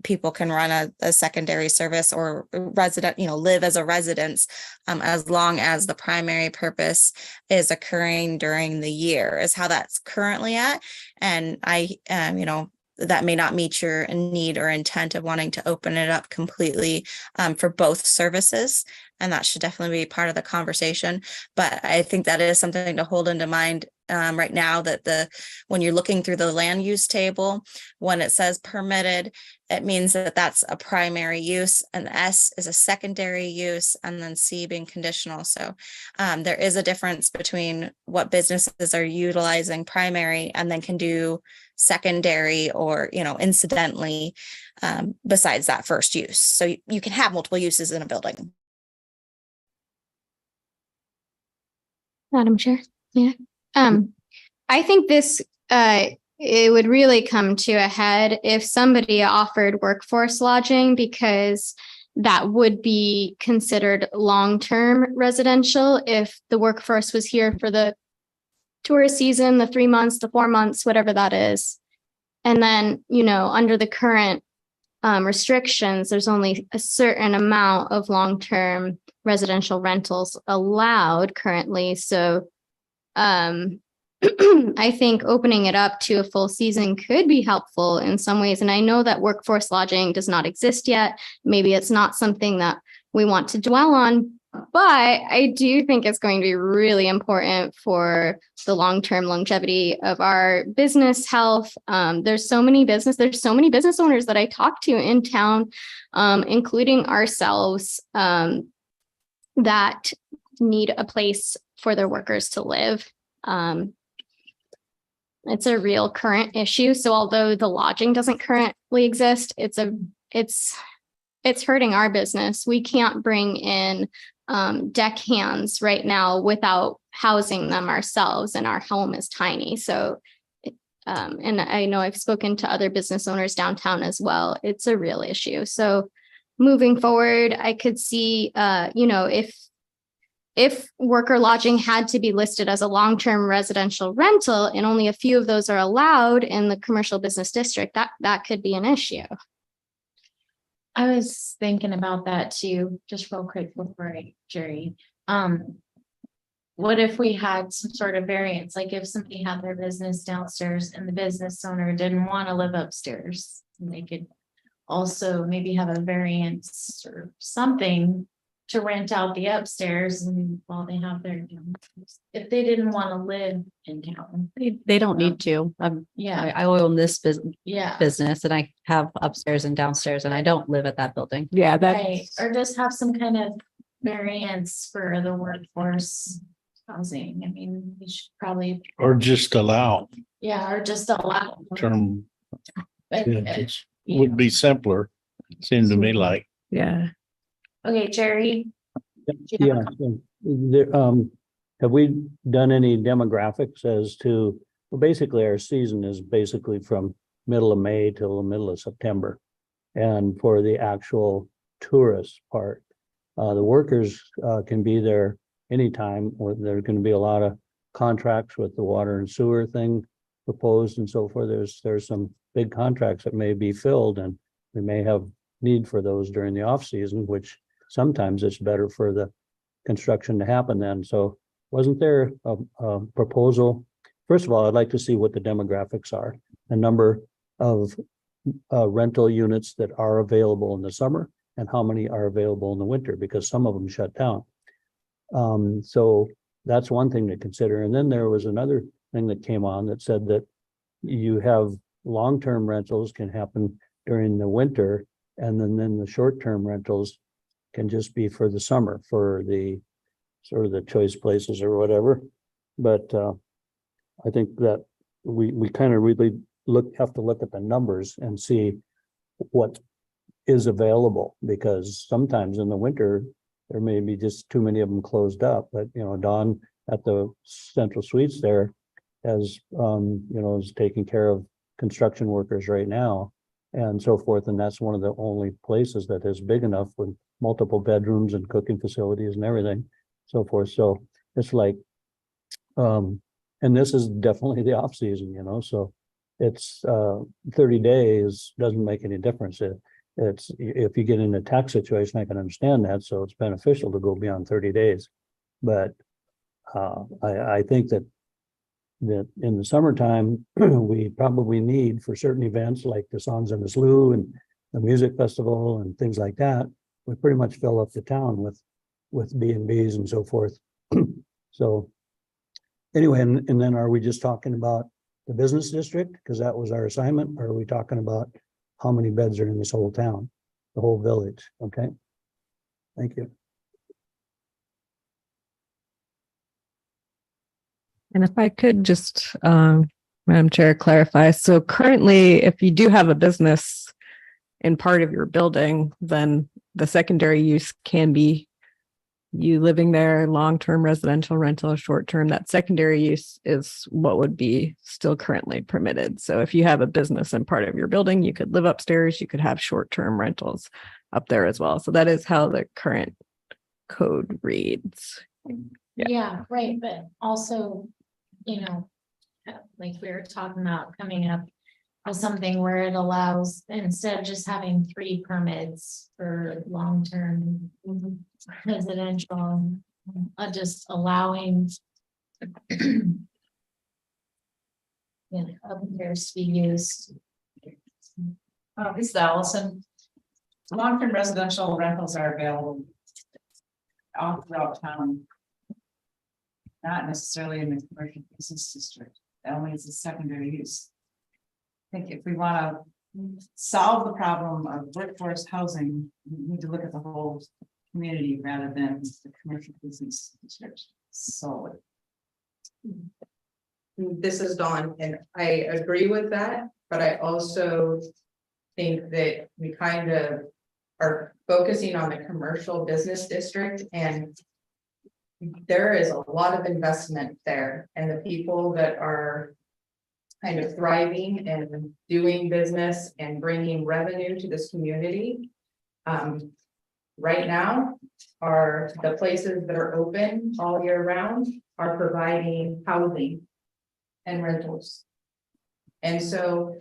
People can run a secondary service or resident, live as a residence, as long as the primary purpose is occurring during the year, is how that's currently at. And that may not meet your need or intent of wanting to open it up completely for both services. And that should definitely be part of the conversation. But I think that is something to hold into mind right now, that when you're looking through the land use table, when it says permitted, it means that that's a primary use, and S is a secondary use, and then C being conditional. So there is a difference between what businesses are utilizing primary and then can do secondary or, incidentally, besides that first use. So you can have multiple uses in a building. Madam Chair, yeah. I think this, it would really come to a head if somebody offered workforce lodging, because that would be considered long-term residential if the workforce was here for the tourist season, the 3 months, the 4 months, whatever that is. And then, under the current restrictions, there's only a certain amount of long-term residential rentals allowed currently. So I think opening it up to a full season could be helpful in some ways. And I know that workforce lodging does not exist yet. Maybe it's not something that we want to dwell on, but I do think it's going to be really important for the long-term longevity of our business health. There's so many business owners that I talk to in town, including ourselves, that need a place for their workers to live. It's a real current issue. So although the lodging doesn't currently exist, it's hurting our business. We can't bring in deckhands right now without housing them ourselves, and our home is tiny. So, and I know I've spoken to other business owners downtown as well. It's a real issue. So moving forward, I could see, if worker lodging had to be listed as a long-term residential rental and only a few of those are allowed in the commercial business district, that could be an issue. I was thinking about that too, just real quick before Jerry. What if we had some sort of variance, like if somebody had their business downstairs and the business owner didn't want to live upstairs, and they could also maybe have a variance or something to rent out the upstairs, and while they have their, if they didn't want to live in town. They don't need to. Yeah, I own this yeah. business and I have upstairs and downstairs, and I don't live at that building. Yeah, Right, or just have some kind of variance for the workforce housing. I mean, we should probably, Or just allow or just allow. term. But, It would be simpler, seemed to me like. yeah. Okay, Jerry. do you have a Yeah, so there, have we done any demographics as to, well, basically our season is basically from middle of May till the middle of September. and for the actual tourist part. The workers can be there anytime, or there's going to be a lot of contracts with the water and sewer thing proposed and so forth. There's some big contracts that may be filled, and we may have need for those during the off season, which sometimes it's better for the construction to happen then. So wasn't there a proposal? First of all, I'd like to see what the demographics are, the number of rental units that are available in the summer and how many are available in the winter, because some of them shut down. So that's one thing to consider. And then there was another thing that came on that said that you have long-term rentals can happen during the winter, and then the short-term rentals can just be for the summer, for the sort of the choice places or whatever. But I think that we kind of really have to look at the numbers and see what is available, because sometimes in the winter there may be just too many of them closed up. But Dawn at the Central Suites there has is taking care of construction workers right now and so forth, and that's one of the only places that is big enough with multiple bedrooms and cooking facilities and everything, so forth. So it's like and this is definitely the off season, so it's 30 days doesn't make any difference. It's if you get in a tax situation, I can understand that, so it's beneficial to go beyond 30 days. But I think that in the summertime we probably need, for certain events like the Songs in the Slough and the music festival and things like that, we pretty much fill up the town with B&Bs and so forth. So anyway, and then are we just talking about the business district, because that was our assignment, or are we talking about how many beds are in this whole town, the whole village? Okay, thank you. And if I could just, Madam Chair, clarify. So currently, if you do have a business in part of your building, then the secondary use can be you living there, long-term residential rental, short-term. That secondary use is what would be still currently permitted. So if you have a business in part of your building, you could live upstairs, you could have short-term rentals up there as well. So that is how the current code reads. Yeah, right, but also, like we were talking about coming up with something where it allows, instead of just having 3 permits for long-term residential, just allowing upstairs to be used. This is Allison. Long-term residential rentals are available all throughout town. Not necessarily in the commercial business district, that only is a secondary use. I think if we want to solve the problem of workforce housing, we need to look at the whole community rather than the commercial business district. So this is Dawn, and I agree with that, but I also think that we kind of are focusing on the commercial business district, and there is a lot of investment there, and the people that are kind of thriving and doing business and bringing revenue to this community right now are the places that are open all year round, are providing housing and rentals. And so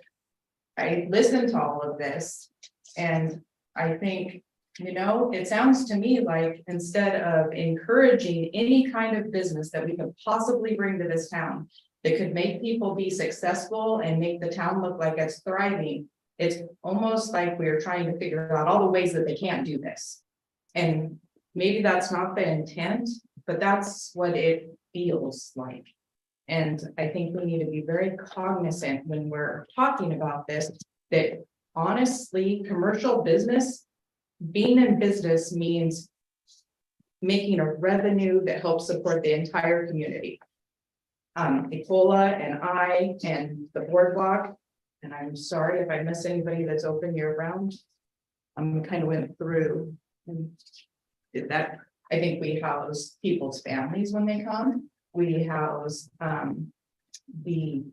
I listened to all of this, and I think, it sounds to me like instead of encouraging any kind of business that we could possibly bring to this town that could make people be successful and make the town look like it's thriving, it's almost like we're trying to figure out all the ways that they can't do this. And maybe that's not the intent, but that's what it feels like. And I think we need to be very cognizant when we're talking about this, that honestly, commercial business, being in business means making a revenue that helps support the entire community. Nicola and I and the boardwalk, and I'm sorry if I miss anybody that's open year round. I'm kind of went through and did that. I think we house people's families when they come. We house the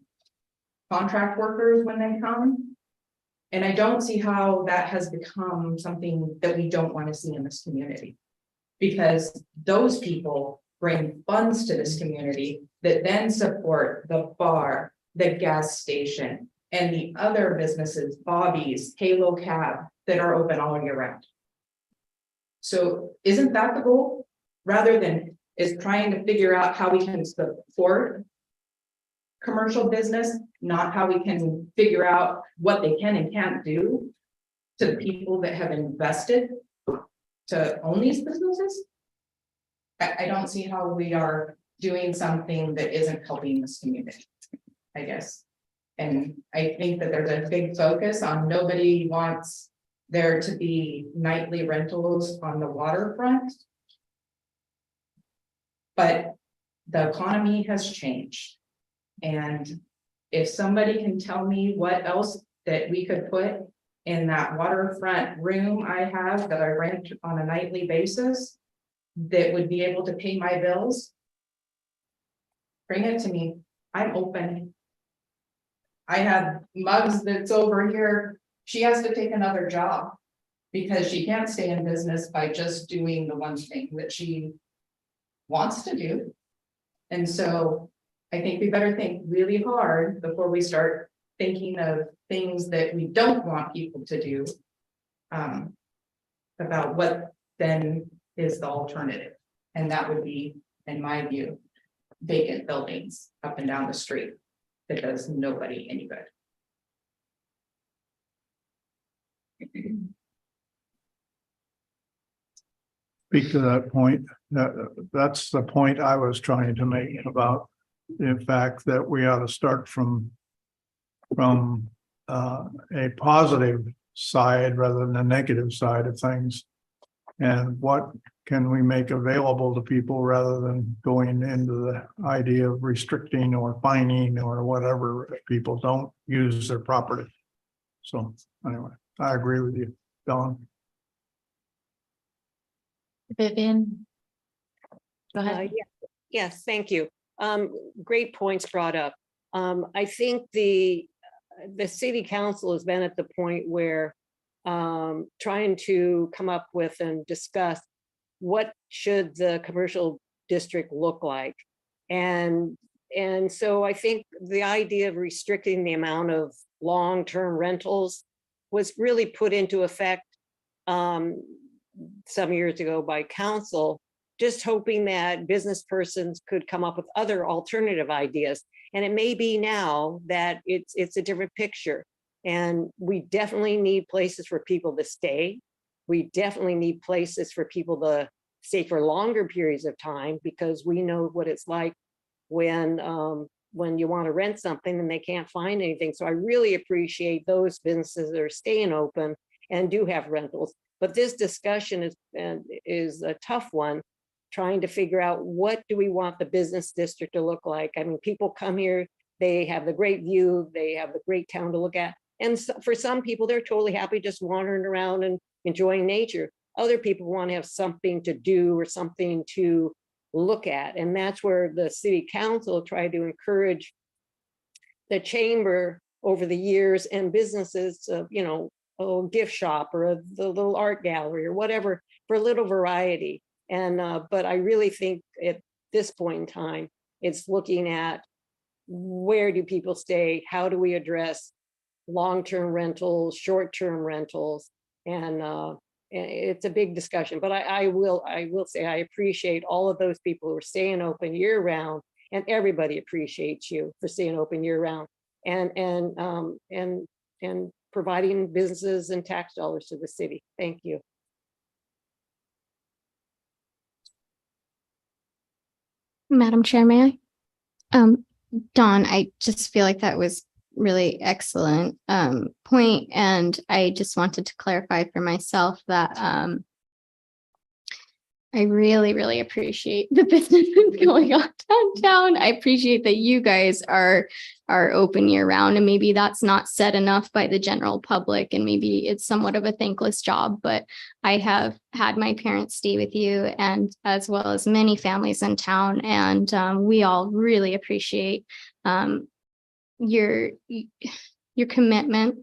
contract workers when they come. And I don't see how that has become something that we don't want to see in this community. Because those people bring funds to this community that then support the bar, the gas station, and the other businesses, Bobby's, Halo Cab, that are open all year round. So isn't that the goal? Rather than is trying to figure out how we can support commercial business, not how we can figure out what they can and can't do to the people that have invested to own these businesses. I don't see how we are doing something that isn't helping this community, I guess. And I think that there's a big focus on nobody wants there to be nightly rentals on the waterfront. But the economy has changed. And if somebody can tell me what else that we could put in that waterfront room I have that I rent on a nightly basis that would be able to pay my bills, bring it to me. I'm open. I have mugs that's over here. She has to take another job because she can't stay in business by just doing the one thing that she wants to do. And so I think we better think really hard before we start thinking of things that we don't want people to do. About what then is the alternative. And that would be, in my view, vacant buildings up and down the street that does nobody any good. Speak to that point. That's the point I was trying to make about the fact that we ought to start from a positive side rather than a negative side of things. And what can we make available to people rather than going into the idea of restricting or fining or whatever if people don't use their property. So anyway, I agree with you, Don. Vivian. Go ahead. Yes, thank you. Great points brought up. I think the city council has been at the point where trying to come up with and discuss what should the commercial district look like. And so I think the idea of restricting the amount of long-term rentals was really put into effect some years ago by council, just hoping that business persons could come up with other alternative ideas. And it may be now that it's a different picture. And we definitely need places for people to stay. We definitely need places for people to stay for longer periods of time, because we know what it's like when you want to rent something and they can't find anything. So I really appreciate those businesses that are staying open and do have rentals. But this discussion is a tough one, trying to figure out what do we want the business district to look like. I mean, people come here, they have the great view, they have the great town to look at. And so for some people, they're totally happy just wandering around and enjoying nature. Other people want to have something to do or something to look at. And that's where the city council tried to encourage the chamber over the years and businesses, a gift shop or the little art gallery or whatever, for a little variety. And but I really think at this point in time, it's looking at where do people stay? How do we address long-term rentals, short-term rentals? And it's a big discussion, but I will say I appreciate all of those people who are staying open year round, and everybody appreciates you for staying open year round and providing businesses and tax dollars to the city. Thank you. Madam Chair, may I? Dawn, I just feel like that was really excellent point. And I just wanted to clarify for myself that I really, really appreciate the businesses going on downtown. I appreciate that you guys are open year round, and maybe that's not said enough by the general public, and maybe it's somewhat of a thankless job, but I have had my parents stay with you, and as well as many families in town, and we all really appreciate your commitment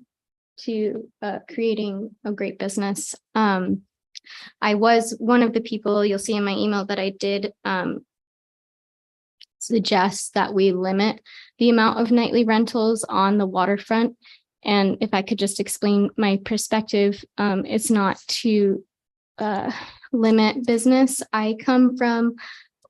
to creating a great business. I was one of the people, you'll see in my email, that I did suggest that we limit the amount of nightly rentals on the waterfront. And if I could just explain my perspective, it's not to limit business. I come from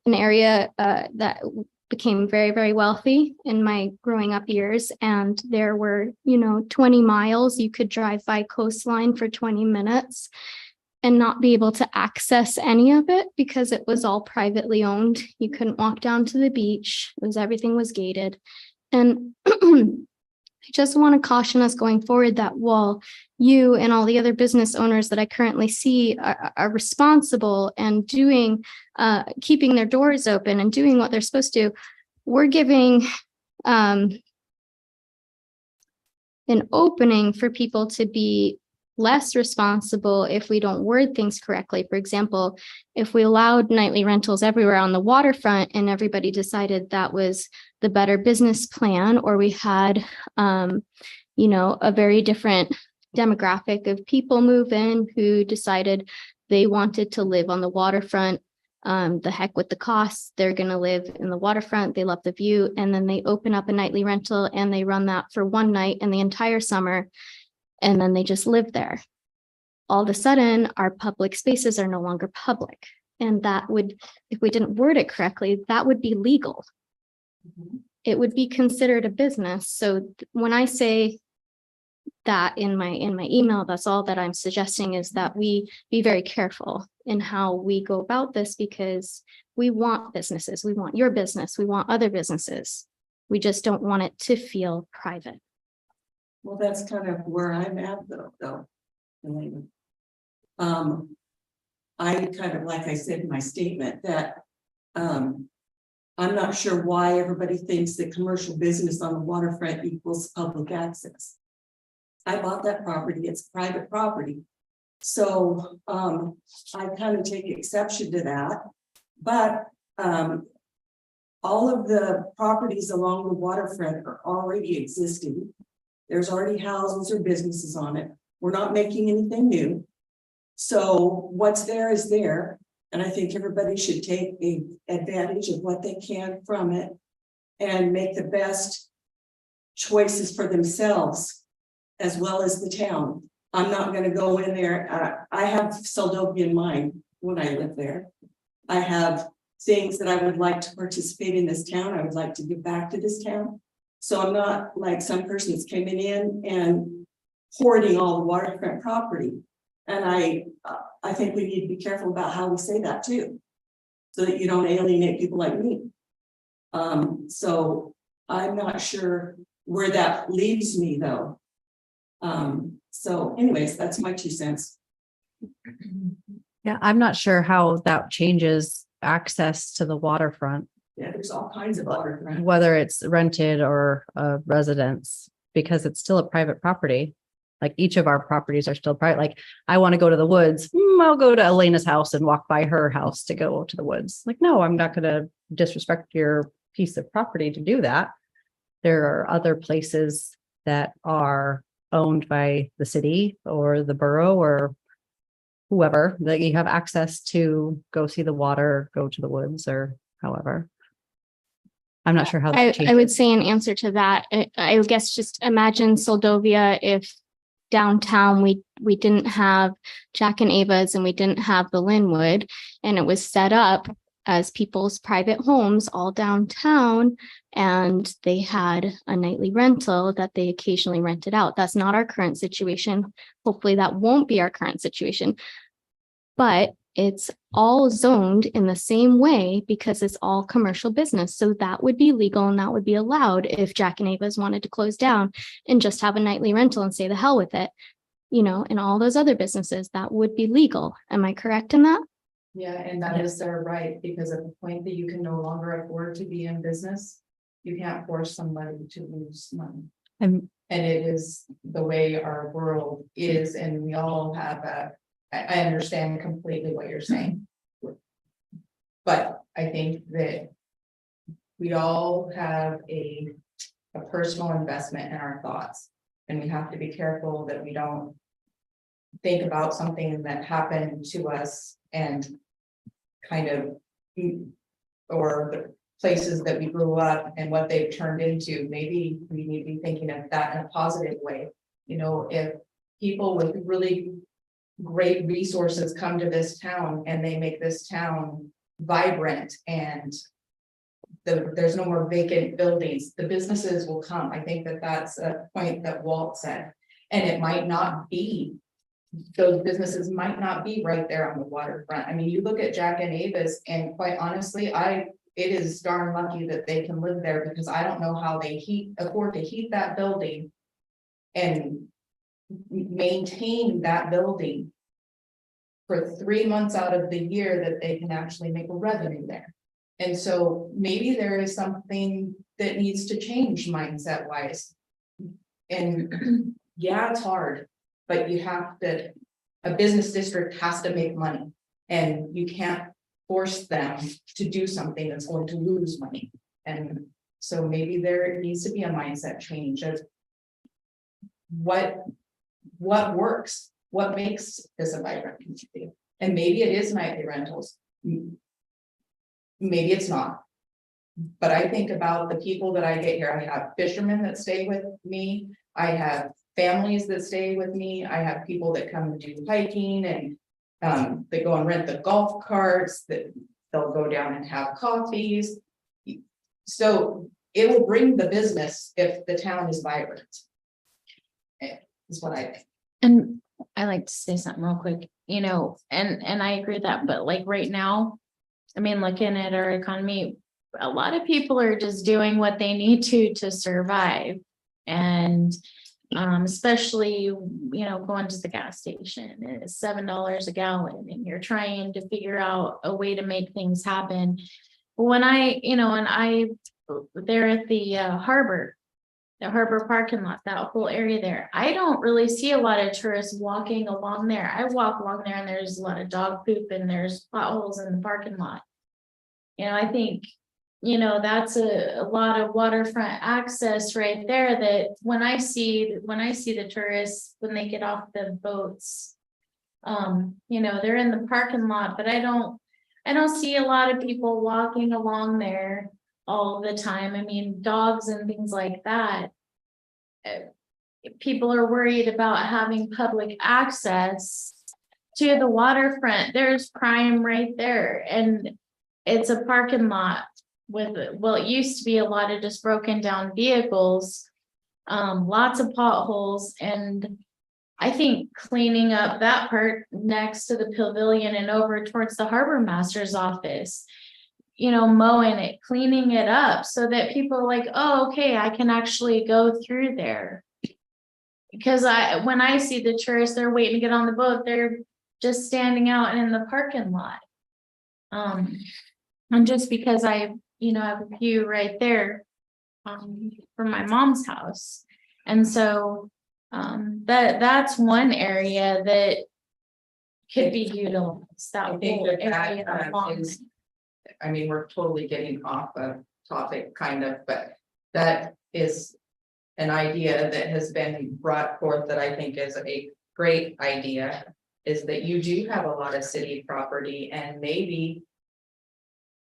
an area that became very, very wealthy in my growing up years. And there were, 20 miles you could drive by coastline for 20 minutes and not be able to access any of it because it was all privately owned. You couldn't walk down to the beach. Everything was gated. And I just want to caution us going forward that while you and all the other business owners that I currently see are responsible and doing, keeping their doors open and doing what they're supposed to, we're giving an opening for people to be less responsible if we don't word things correctly. For example, if we allowed nightly rentals everywhere on the waterfront and everybody decided that was the better business plan, or we had, a very different demographic of people move in who decided they wanted to live on the waterfront, the heck with the costs, they're going to live in the waterfront, they love the view, and then they open up a nightly rental and they run that for one night and the entire summer, and then they just live there. All of a sudden, our public spaces are no longer public. And that would, if we didn't word it correctly, that would be legal. It would be considered a business. So when I say that in my email, that's all that I'm suggesting, is that we be very careful in how we go about this, because we want businesses, we want your business, we want other businesses. We just don't want it to feel private. Well, that's kind of where I'm at though. Elaine. I kind of, like I said in my statement, that I'm not sure why everybody thinks that commercial business on the waterfront equals public access. I bought that property, it's private property. So I kind of take exception to that. But all of the properties along the waterfront are already existing. There's already houses or businesses on it. We're not making anything new. So what's there is there. And I think everybody should take advantage of what they can from it and make the best choices for themselves, as well as the town. I'm not going to go in there. I have Seldovia in mind when I live there. I have things that I would like to participate in this town. I would like to give back to this town. So I'm not like some person that's coming in and hoarding all the waterfront property. And I think we need to be careful about how we say that too, so that you don't alienate people like me. So I'm not sure where that leaves me though. So anyways, that's my 2 cents. Yeah, I'm not sure how that changes access to the waterfront, Yeah, there's all kinds of waterfront. whether it's rented or a residence, because it's still a private property. Like each of our properties are still private. Like I want to go to the woods. I'll go to Elena's house and walk by her house to go to the woods. Like, no, I'm not going to disrespect your piece of property to do that. There are other places that are owned by the city or the borough or whoever that you have access to go see the water, go to the woods, or however. I'm not sure how that I would changes. say in answer to that, I guess just imagine Seldovia if downtown we didn't have Jack and Ava's and we didn't have the Linwood, and it was set up as people's private homes all downtown, and they had a nightly rental that they occasionally rented out. That's not our current situation. Hopefully that won't be our current situation, but it's all zoned in the same way because it's all commercial business. So that would be legal and that would be allowed if Jack and Ava's wanted to close down and just have a nightly rental and say the hell with it, and all those other businesses, that would be legal. Am I correct in that? Yeah, and that is their right, because at the point that you can no longer afford to be in business, you can't force somebody to lose money. And it is the way our world is, and we all have that. I understand completely what you're saying. But I think that we all have a personal investment in our thoughts. And we have to be careful that we don't think about something that happened to us and kind of, or the places that we grew up and what they've turned into. Maybe we need to be thinking of that in a positive way. You know, if people with really great resources come to this town and they make this town vibrant and there's no more vacant buildings, the businesses will come. I think that that's a point that Walt said. And it might not be, those businesses might not be right there on the waterfront. I mean, you look at Jack and Avis, and quite honestly, it is darn lucky that they can live there, because I don't know how they afford to heat that building and maintain that building for 3 months out of the year that they can actually make a revenue there. And so maybe there is something that needs to change mindset wise. And yeah, it's hard, but you have to, a business district has to make money, and you can't force them to do something that's going to lose money. And so maybe there needs to be a mindset change of what works, what makes this a vibrant community. And maybe it is nightly rentals. Maybe it's not. But I think about the people that I get here. I have fishermen that stay with me. I have families that stay with me. I have people that come and do hiking, and they go and rent the golf carts, that they'll go down and have coffees. So it will bring the business if the town is vibrant. Is what I think. And I like to say something real quick, you know, and I agree with that, but like right now, I mean, looking at our economy, a lot of people are just doing what they need to survive. And especially, you know, going to the gas station, it's $7 a gallon, and you're trying to figure out a way to make things happen. But when there at the harbor parking lot, that whole area there, I don't really see a lot of tourists walking along there. I walk along there and there's a lot of dog poop and there's potholes in the parking lot. You know, I think, you know, that's a lot of waterfront access right there, that when I see the tourists, when they get off the boats, you know, they're in the parking lot, but I don't see a lot of people walking along there all the time. I mean, dogs and things like that. People are worried about having public access to the waterfront. There's crime right there, and it's a parking lot with, well, it used to be a lot of just broken down vehicles, lots of potholes. And I think cleaning up that part next to the pavilion and over towards the harbor master's office, you know, mowing it, cleaning it up so that people are like, oh, okay, I can actually go through there. Because when I see the tourists, they're waiting to get on the boat, they're just standing out in the parking lot. And just because I, you know, have a view right there from my mom's house. And so that's one area that could be utilized. That I think whole area that along. is, I mean, we're totally getting off of topic kind of, but that is an idea that has been brought forth that I think is a great idea, is that you do have a lot of city property, and maybe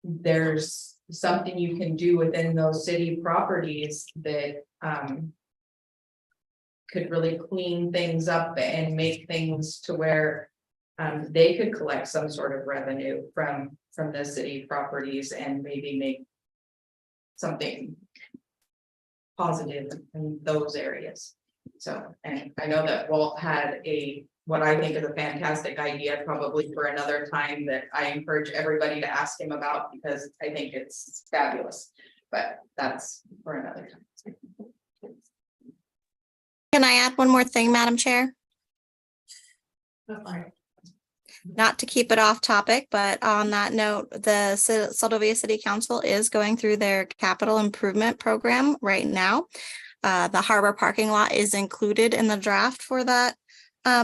there's something you can do within those city properties that could really clean things up and make things to where they could collect some sort of revenue from the city properties and maybe make something positive in those areas. So, and I know that Walt had what I think is a fantastic idea, probably for another time, that I encourage everybody to ask him about, because I think it's fabulous, but that's for another time. Can I add one more thing, Madam Chair? Not to keep it off topic, but on that note, the Seldovia City Council is going through their capital improvement program right now. The harbor parking lot is included in the draft for that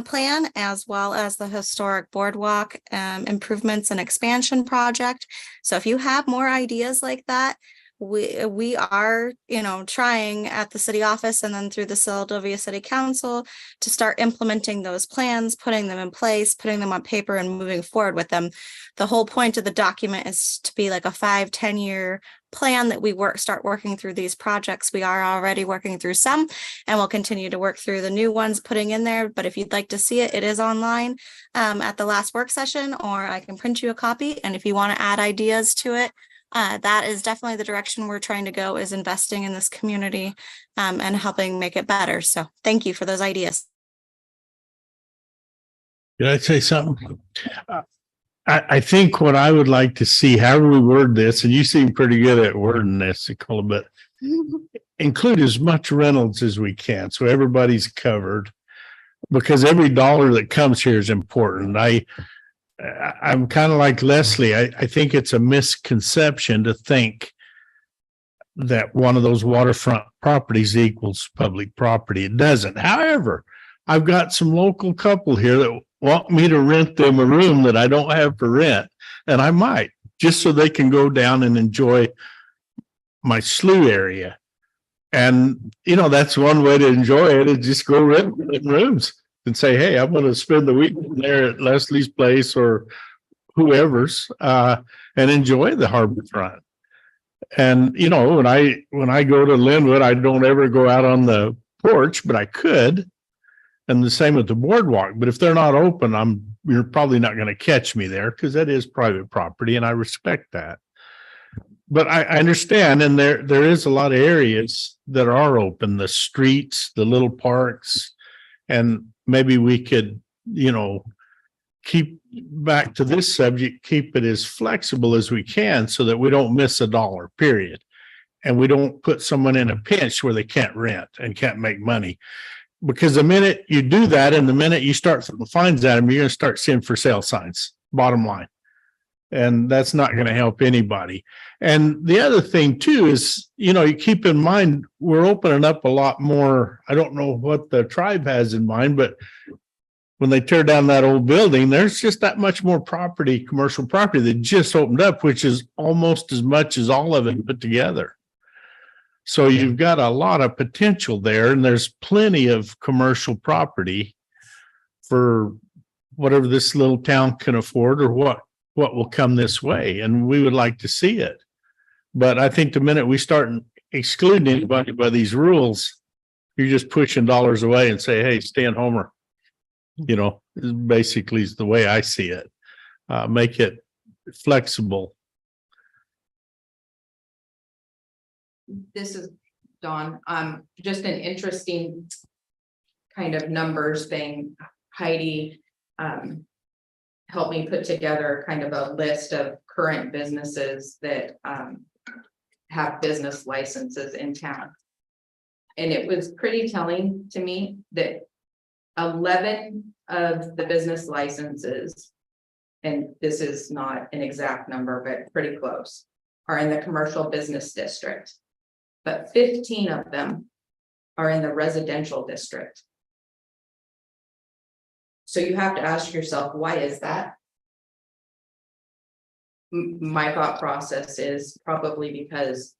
plan, as well as the historic boardwalk improvements and expansion project. So if you have more ideas like that, we are, trying at the city office and then through the Philadelphia City Council to start implementing those plans, putting them in place, putting them on paper and moving forward with them. The whole point of the document is to be like a 5-10 year plan that we start working through these projects. We are already working through some and we'll continue to work through the new ones putting in there. But if you'd like to see it, it is online at the last work session, or I can print you a copy. And if you want to add ideas to it, that is definitely the direction we're trying to go, is investing in this community and helping make it better. So thank you for those ideas. Did I say something? I think what I would like to see, however we word this, and you seem pretty good at wording this, Nicole, but include as much rentals as we can, so everybody's covered. Because every dollar that comes here is important. I'm kind of like Leslie. I think it's a misconception to think that one of those waterfront properties equals public property. It doesn't. However, I've got some local couple here that want me to rent them a room that I don't have for rent, and I might, just so they can go down and enjoy my slough area. And, that's one way to enjoy it, is just go rent rooms and say, hey, I'm going to spend the weekend there at Leslie's place or whoever's, and enjoy the harbor front. And, when I go to Linwood, I don't ever go out on the porch, but I could. And the same with the boardwalk. But if they're not open, you're probably not going to catch me there, because that is private property and I respect that. But I understand, and there is a lot of areas that are open, the streets, the little parks, and maybe we could, keep back to this subject, keep it as flexible as we can so that we don't miss a dollar, period. And we don't put someone in a pinch where they can't rent and can't make money. Because the minute you do that and the minute you start throwing fines at them, you're going to start seeing for sale signs, bottom line. And that's not going to help anybody. And the other thing too is, you keep in mind, we're opening up a lot more. I don't know what the tribe has in mind, but when they tear down that old building, there's just that much more property, commercial property that just opened up, which is almost as much as all of it put together. So you've got a lot of potential there, and there's plenty of commercial property for whatever this little town can afford, or what will come this way. And we would like to see it. But I think the minute we start excluding anybody by these rules, you're just pushing dollars away and say, hey, stay at home, or, basically is the way I see it. Make it flexible. This is Dawn. Just an interesting kind of numbers thing. Heidi helped me put together kind of a list of current businesses that have business licenses in town. And it was pretty telling to me that 11 of the business licenses, and this is not an exact number, but pretty close, are in the commercial business district. But 15 of them are in the residential district. So you have to ask yourself, why is that? My thought process is probably because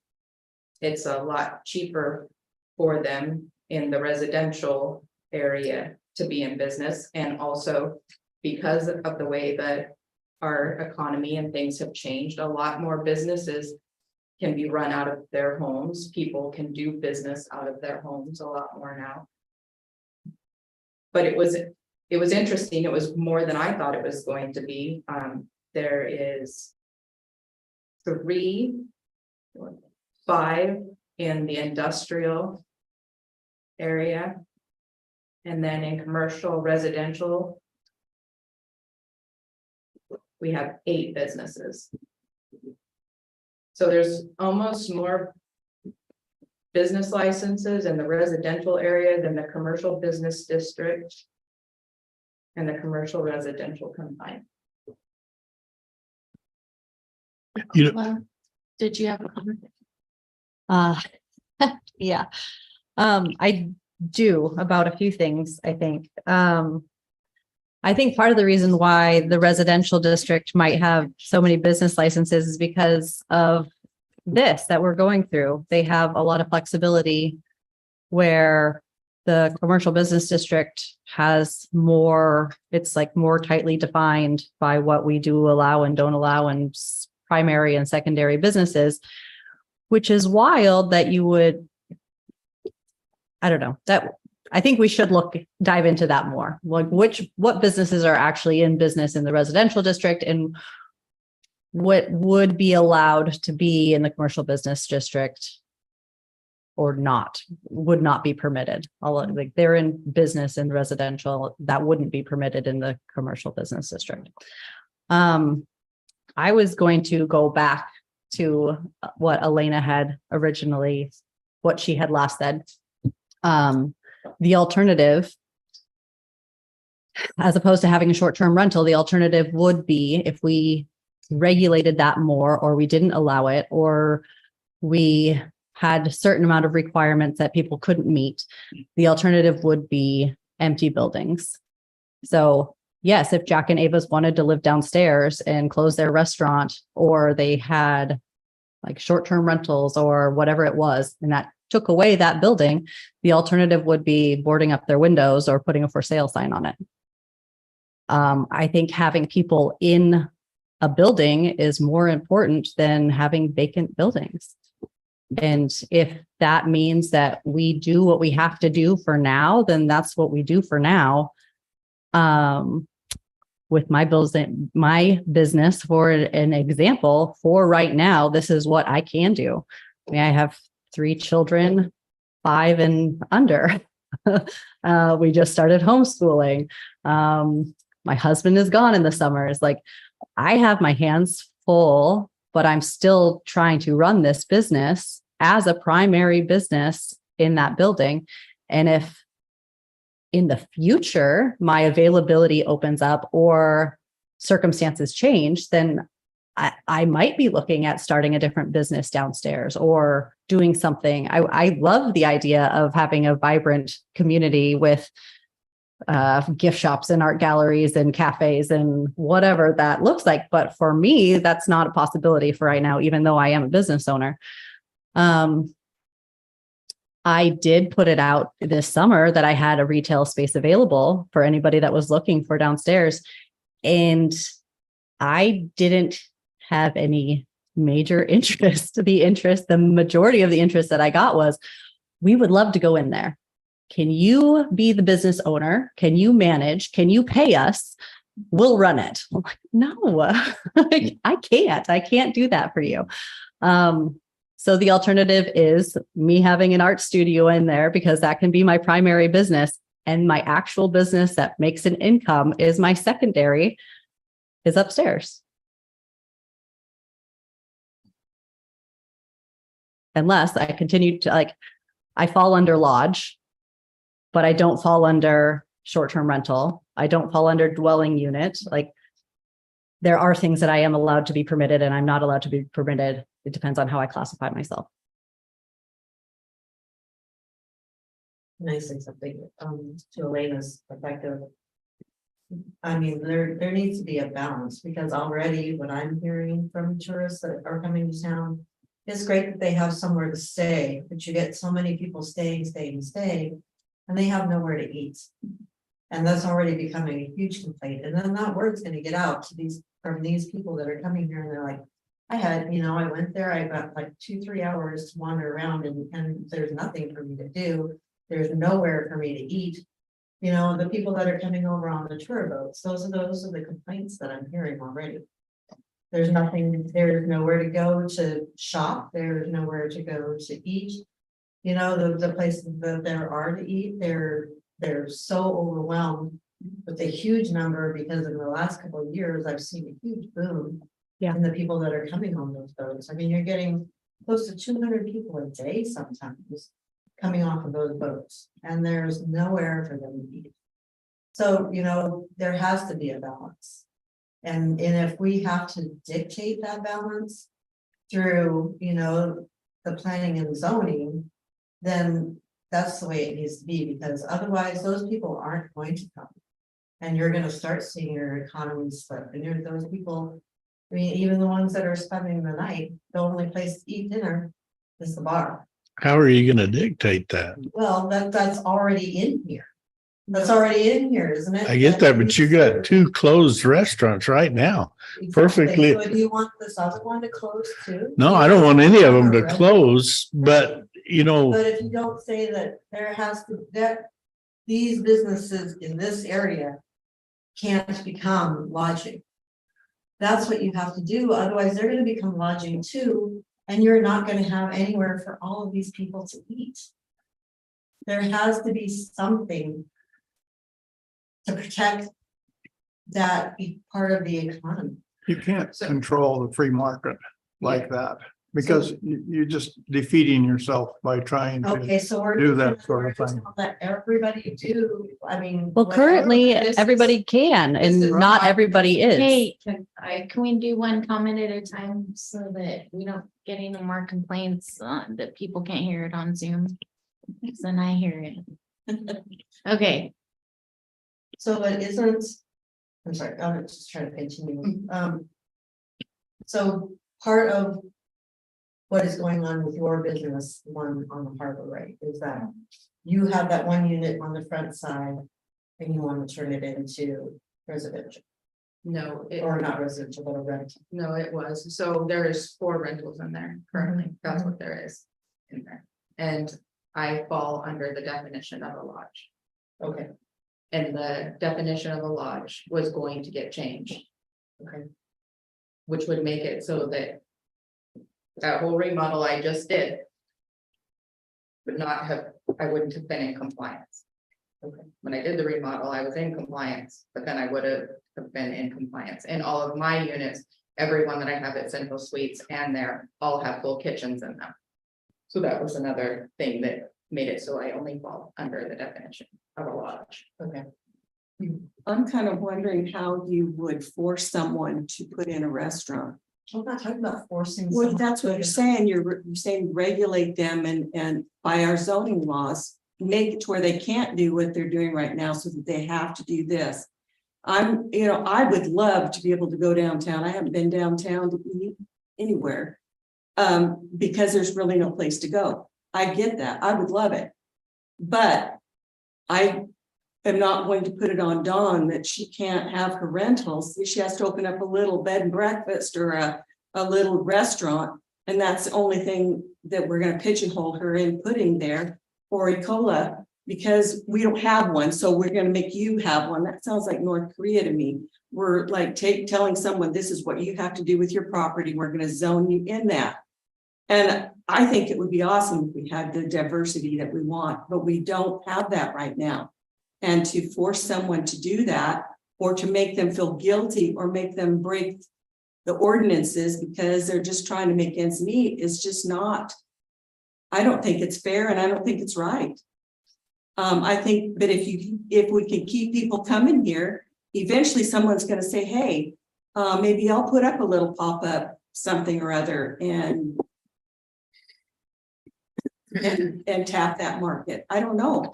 it's a lot cheaper for them in the residential area to be in business, and also because of the way that our economy and things have changed, a lot more businesses can be run out of their homes. People can do business out of their homes a lot more now. But it was interesting. It was more than I thought it was going to be. There is 5 in the industrial area, and then in commercial residential, we have 8 businesses. So there's almost more business licenses in the residential area than the commercial business district and the commercial residential combined. Did you have a comment? Yeah. I do, about a few things, I think. I think part of the reason why the residential district might have so many business licenses is because of this that we're going through, they have a lot of flexibility where the commercial business district has more, it's like more tightly defined by what we do allow and don't allow in primary and secondary businesses, which is wild that you would, I don't know, that I think we should dive into that more. Like what businesses are actually in business in the residential district and what would be allowed to be in the commercial business district or not, would not be permitted. Like they're in business in residential, that wouldn't be permitted in the commercial business district. I was going to go back to what Elena had originally, what she had last said. The alternative, as opposed to having a short-term rental, the alternative would be if we regulated that more, or we didn't allow it, or we had a certain amount of requirements that people couldn't meet. The alternative would be empty buildings. So yes, if Jack and Ava's wanted to live downstairs and close their restaurant, or they had like short-term rentals or whatever it was, and that took away that building, the alternative would be boarding up their windows or putting a for sale sign on it. I think having people in a building is more important than having vacant buildings. And if that means that we do what we have to do for now, then that's what we do for now. With my business, for an example, for right now, this is what I can do. I mean, I have 3 children, 5 and under. We just started homeschooling. My husband is gone in the summers. Like, I have my hands full, but I'm still trying to run this business as a primary business in that building. And if in the future my availability opens up or circumstances change, then I might be looking at starting a different business downstairs or doing something. I love the idea of having a vibrant community with gift shops and art galleries and cafes and whatever that looks like. But for me, that's not a possibility for right now, even though I am a business owner. I did put it out this summer that I had a retail space available for anybody that was looking for downstairs. And I didn't have any major interest. The majority of the interest that I got was, we would love to go in there. Can you be the business owner? Can you manage? Can you pay us? We'll run it. I'm like, no, I can't do that for you. So the alternative is me having an art studio in there, because that can be my primary business, and my actual business that makes an income is my secondary, is upstairs. Unless I continue to, I fall under lodge, but I don't fall under short-term rental. I don't fall under dwelling unit. There are things that I am allowed to be permitted and I'm not allowed to be permitted. It depends on how I classify myself. Can I say something to Elena's perspective? I mean, there needs to be a balance, because already what I'm hearing from tourists that are coming to town, it's great that they have somewhere to stay, but you get so many people staying, and they have nowhere to eat. And that's already becoming a huge complaint. And then that word's going to get out to from these people that are coming here, and they're like, I went there, I got like 2-3 hours to wander around, and there's nothing for me to do. There's nowhere for me to eat. The people that are coming over on the tour boats, those are the complaints that I'm hearing already. There's nowhere to go to shop. There's nowhere to go to eat. The places that there are to eat, they're so overwhelmed with a huge number, because in the last couple of years, I've seen a huge boom in the people that are coming on those boats. I mean, you're getting close to 200 people a day sometimes coming off of those boats, and there's nowhere for them to eat. So, there has to be a balance. And if we have to dictate that balance through, the planning and zoning, then that's the way it needs to be, because otherwise those people aren't going to come. And you're going to start seeing your economy slip, and those people I mean, even the ones that are spending the night, the only place to eat dinner is the bar. How are you gonna dictate that? Well, that's already in here. That's already in here, isn't it? I get that, but you got two closed restaurants right now. perfectly- So do you want this other one to close too? No, I don't want any of them to close, but you know, But if you don't say that there has to, that these businesses in this area can't become lodging. That's what you have to do, otherwise they're gonna become lodging too, and you're not gonna have anywhere for all of these people to eat. There has to be something to protect that be part of the economy. You can't control the free market like that, because you're just defeating yourself by trying to. Okay, so we're. Do that sort of thing. Let everybody do, I mean. Well, whatever currently, this is- everybody can, and this is not not- everybody is. Hey, can we do one comment at a time so that we don't get any more complaints that people can't hear it on Zoom? Because then I hear it. Okay, So it isn't, I'm sorry, I'm just trying to continue. So part of what is going on with your business, one on the harbor, right, is that you have that one unit on the front side and you want to turn it into residential, No, or not residential, but a rental. no, it was. So there's 4 rentals in there currently. That's what there is in there. And I fall under the definition of a lodge. Okay, And the definition of a lodge was going to get changed. okay. Which would make it so that that whole remodel I just did would not have, I wouldn't have been in compliance. Okay. When I did the remodel, I was in compliance, but then I would have been in compliance. And all of my units, everyone that I have at Central Suites and there all have full kitchens in them. So that was another thing that made it so I only fall under the definition of a lodge. Okay. I'm kind of wondering how you would force someone to put in a restaurant. I'm not talking about forcing. Well, someone that's what to- you're saying. You're saying regulate them and by our zoning laws, make it to where they can't do what they're doing right now so that they have to do this. I would love to be able to go downtown. I haven't been downtown to eat anywhere. Because there's really no place to go. I get that. I would love it. But I am not going to put it on Dawn that she can't have her rentals. She has to open up a little bed and breakfast or a little restaurant. And that's the only thing that we're going to pigeonhole her in putting there, or Ecola, because we don't have one. So we're going to make you have one. That sounds like North Korea to me. We're like telling someone this is what you have to do with your property. We're going to zone you in that. And I think it would be awesome if we had the diversity that we want, but we don't have that right now. And to force someone to do that, or to make them feel guilty or make them break the ordinances because they're just trying to make ends meet is just not. I don't think it's fair and I don't think it's right. I think that if we can keep people coming here, eventually someone's going to say, hey, maybe I'll put up a little pop-up something or other and tap that market. I don't know.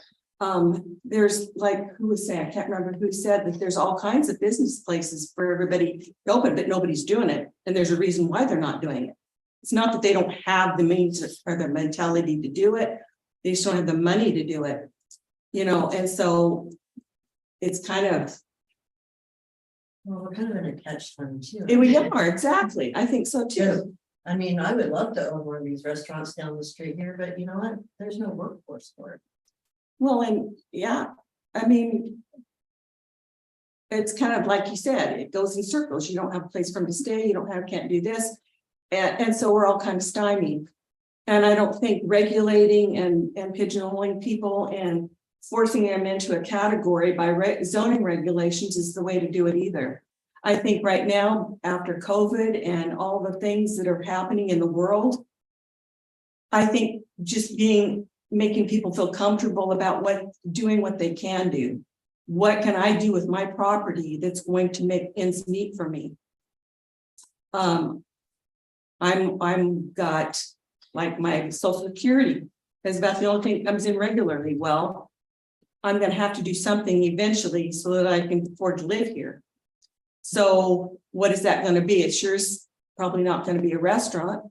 There's like, who was saying, I can't remember who said that there's all kinds of business places for everybody to open, but nobody's doing it. And there's a reason why they're not doing it. It's not that they don't have the means or the mentality to do it. They just don't have the money to do it. And so it's kind of. Well, we're kind of in a catch-22. We are, exactly. I think so too. I mean, I would love to own one of these restaurants down the street here, but you know what? There's no workforce for it. Well, and yeah, I mean. It's kind of like you said, it goes in circles. You don't have a place for them to stay. You can't do this. And so we're all kind of stymied. And I don't think regulating and pigeonholing people and forcing them into a category by zoning regulations is the way to do it either. I think right now, after COVID and all the things that are happening in the world, I think just making people feel comfortable about doing what they can do. What can I do with my property that's going to make ends meet for me? I'm got like my Social Security, because that's the only thing that comes in regularly. Well, I'm going to have to do something eventually so that I can afford to live here. So what is that gonna be? It sure is probably not gonna be a restaurant.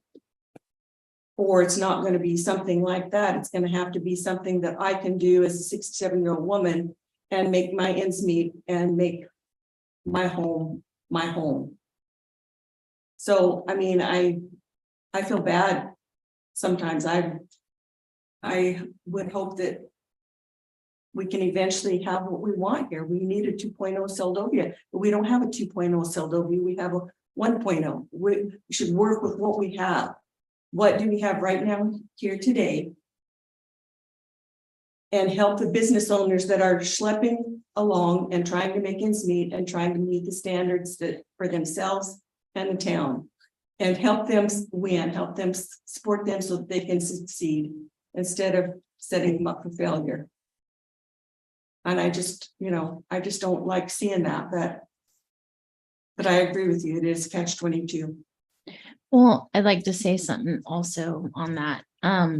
Or it's not gonna be something like that. It's gonna have to be something that I can do as a 67-year-old woman and make my ends meet and make my home my home. So, I mean, I feel bad sometimes. I would hope that we can eventually have what we want here. We need a 2.0 Seldovia, but we don't have a 2.0 Seldovia. We have a 1.0. We should work with what we have. What do we have right now here today? And help the business owners that are schlepping along and trying to make ends meet and trying to meet the standards that for themselves and the town. And help them win, help them support them so that they can succeed instead of setting them up for failure. And I just, I just don't like seeing that, but I agree with you. It is catch-22. Well, I'd like to say something also on that. I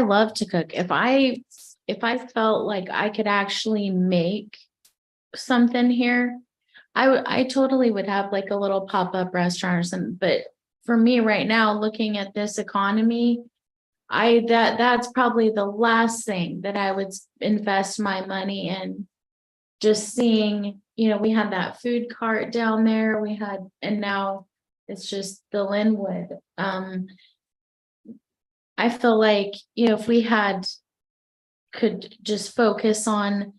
love to cook. If I felt like I could actually make something here, I totally would have like a little pop-up restaurant or something. But for me right now, looking at this economy, that's probably the last thing that I would invest my money in. Just seeing, we had that food cart down there, and now it's just the Linwood. I feel like, if we could just focus on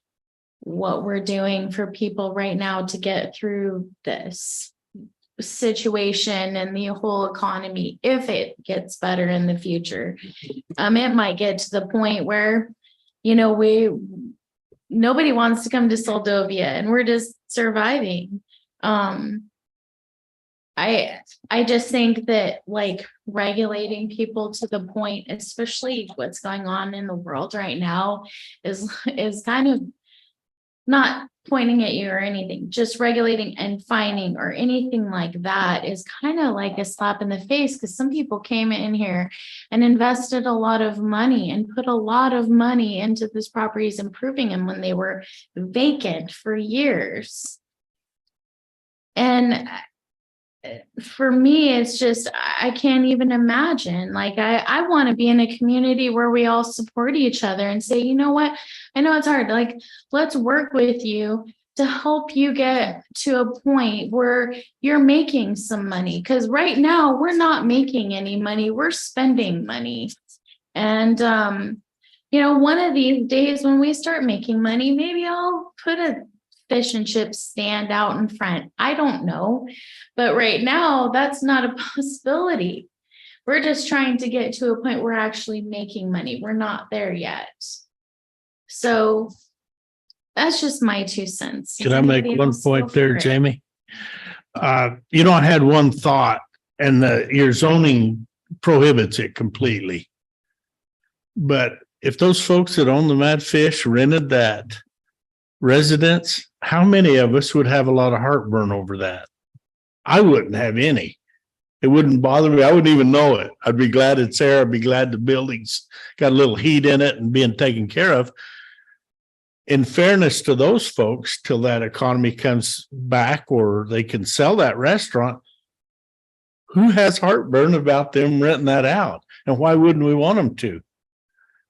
what we're doing for people right now to get through this situation and the whole economy, if it gets better in the future, it might get to the point where, nobody wants to come to Seldovia and we're just surviving. I just think that like regulating people to the point, especially what's going on in the world right now, is kind of not pointing at you or anything, just regulating and fining or anything like that is kind of like a slap in the face, because some people came in here and invested a lot of money and put a lot of money into these properties, improving them when they were vacant for years. And for me, it's just, I can't even imagine. Like, I want to be in a community where we all support each other and say, you know what, I know it's hard. Like, let's work with you to help you get to a point where you're making some money. Because right now we're not making any money. We're spending money. And, one of these days when we start making money, maybe I'll put a fish and chips stand out in front. I don't know. But right now, that's not a possibility. We're just trying to get to a point where we're actually making money. We're not there yet. So that's just my 2 cents. Can I make Anybody one else? Go point for there, it. Jamie? I had one thought, and your zoning prohibits it completely. But if those folks that own the Mad Fish rented that residence, how many of us would have a lot of heartburn over that? I wouldn't have any. It wouldn't bother me. I wouldn't even know it. I'd be glad it's there. I'd be glad the building's got a little heat in it and being taken care of. In fairness to those folks, till that economy comes back or they can sell that restaurant, who has heartburn about them renting that out? And why wouldn't we want them to?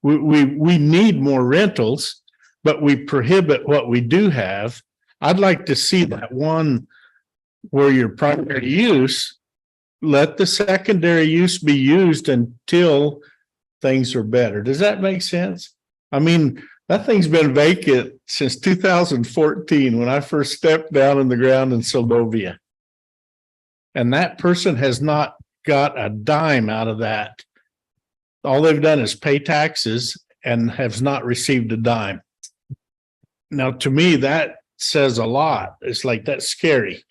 We need more rentals, but we prohibit what we do have. I'd like to see that one where your primary use, let the secondary use be used until things are better. Does that make sense? I mean, that thing's been vacant since 2014 when I first stepped down in the ground in Seldovia. And that person has not got a dime out of that. All they've done is pay taxes and has not received a dime. Now, to me, that says a lot. It's like, that's scary.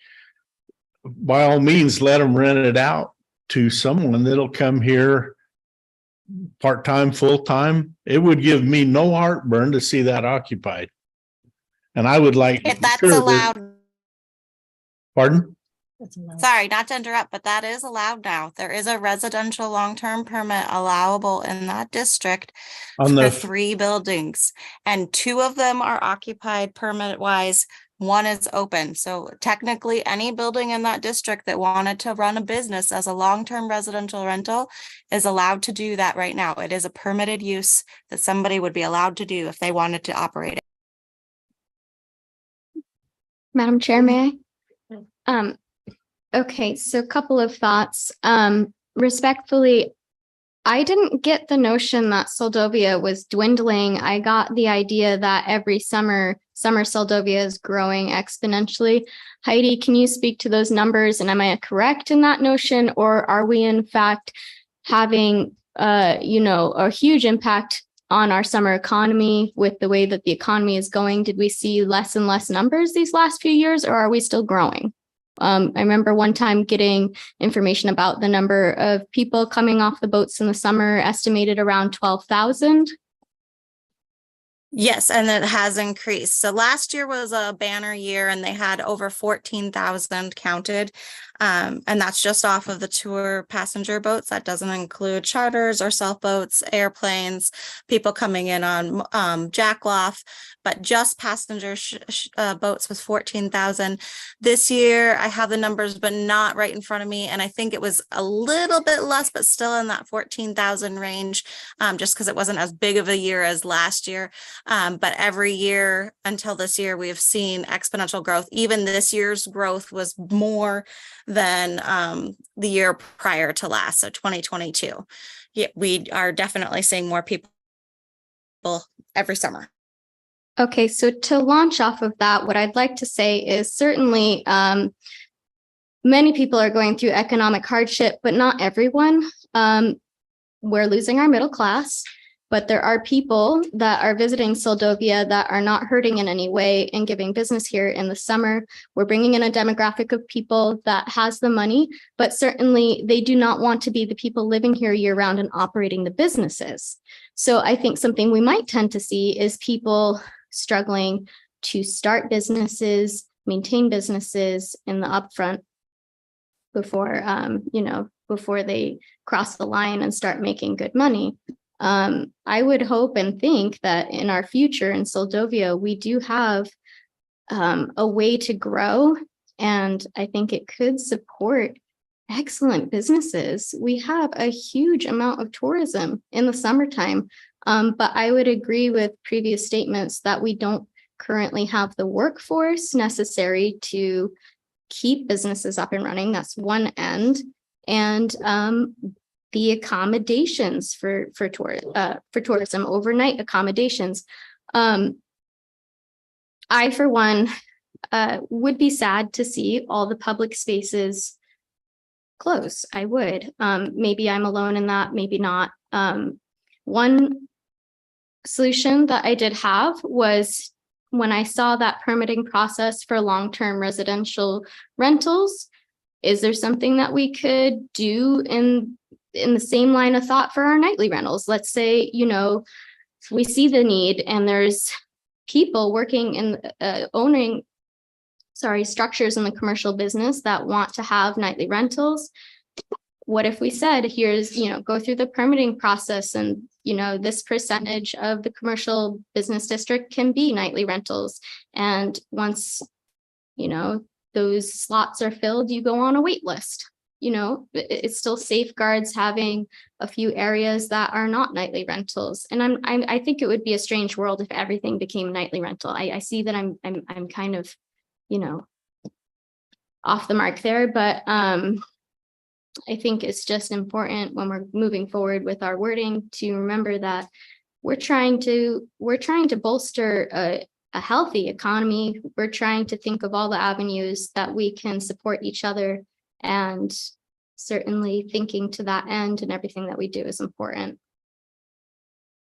By all means, let them rent it out to someone that'll come here part-time, full-time. It would give me no heartburn to see that occupied. And I would like. If that's allowed. Pardon? Sorry, not to interrupt, but that is allowed now. There is a residential long-term permit allowable in that district for 3 buildings, and 2 of them are occupied permit-wise. one is open. So technically, any building in that district that wanted to run a business as a long-term residential rental is allowed to do that right now. It is a permitted use that somebody would be allowed to do if they wanted to operate it. Madam Chair, may I? Okay, so a couple of thoughts. Respectfully, I didn't get the notion that Soldovia was dwindling. I got the idea that every summer Soldovia is growing exponentially. Heidi, can you speak to those numbers? And am I correct in that notion? Or are we in fact having, a huge impact on our summer economy with the way that the economy is going? Did we see less and less numbers these last few years, or are we still growing? I remember one time getting information about the number of people coming off the boats in the summer, estimated around 12,000. Yes, and it has increased. So last year was a banner year and they had over 14,000 counted. And that's just off of the tour passenger boats. That doesn't include charters or self boats, airplanes, people coming in on jackloff, but just passenger boats was 14,000. This year, I have the numbers, but not right in front of me. And I think it was a little bit less, but still in that 14,000 range, just because it wasn't as big of a year as last year. But every year until this year, we have seen exponential growth. Even this year's growth was more than the year prior to last, so 2022. Yeah, we are definitely seeing more people every summer. Okay, so to launch off of that, what I'd like to say is certainly many people are going through economic hardship, but not everyone. We're losing our middle class, but there are people that are visiting Soldovia that are not hurting in any way and giving business here in the summer. We're bringing in a demographic of people that has the money, but certainly they do not want to be the people living here year round and operating the businesses. So I think something we might tend to see is people struggling to start businesses, maintain businesses in the upfront before, before they cross the line and start making good money. I would hope and think that in our future in Soldovia, we do have a way to grow, and I think it could support excellent businesses. We have a huge amount of tourism in the summertime, but I would agree with previous statements that we don't currently have the workforce necessary to keep businesses up and running. That's one end. And the accommodations for tourism, overnight accommodations. I, for one, would be sad to see all the public spaces close. I would. Maybe I'm alone in that, maybe not. One solution that I did have was when I saw that permitting process for long-term residential rentals, is there something that we could do in the same line of thought for our nightly rentals? Let's say, we see the need and there's people working in owning structures in the commercial business that want to have nightly rentals. What if we said, here's, go through the permitting process and, this percentage of the commercial business district can be nightly rentals. And once, those slots are filled, you go on a wait list. It still safeguards having a few areas that are not nightly rentals. And I think it would be a strange world if everything became nightly rental. I see that I'm kind of, off the mark there, but I think it's just important when we're moving forward with our wording to remember that we're trying to bolster a healthy economy. We're trying to think of all the avenues that we can support each other, and certainly thinking to that end and everything that we do is important.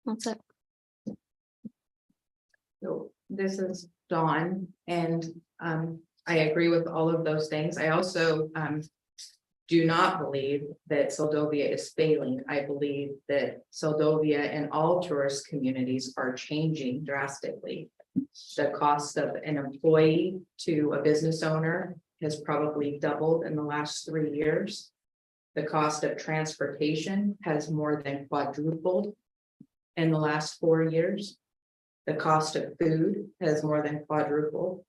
That's it. So this is Dawn, and I agree with all of those things. I also do not believe that Soldovia is failing. I believe that Soldovia and all tourist communities are changing drastically. The cost of an employee to a business owner has probably doubled in the last 3 years. The cost of transportation has more than quadrupled in the last 4 years. The cost of food has more than quadrupled.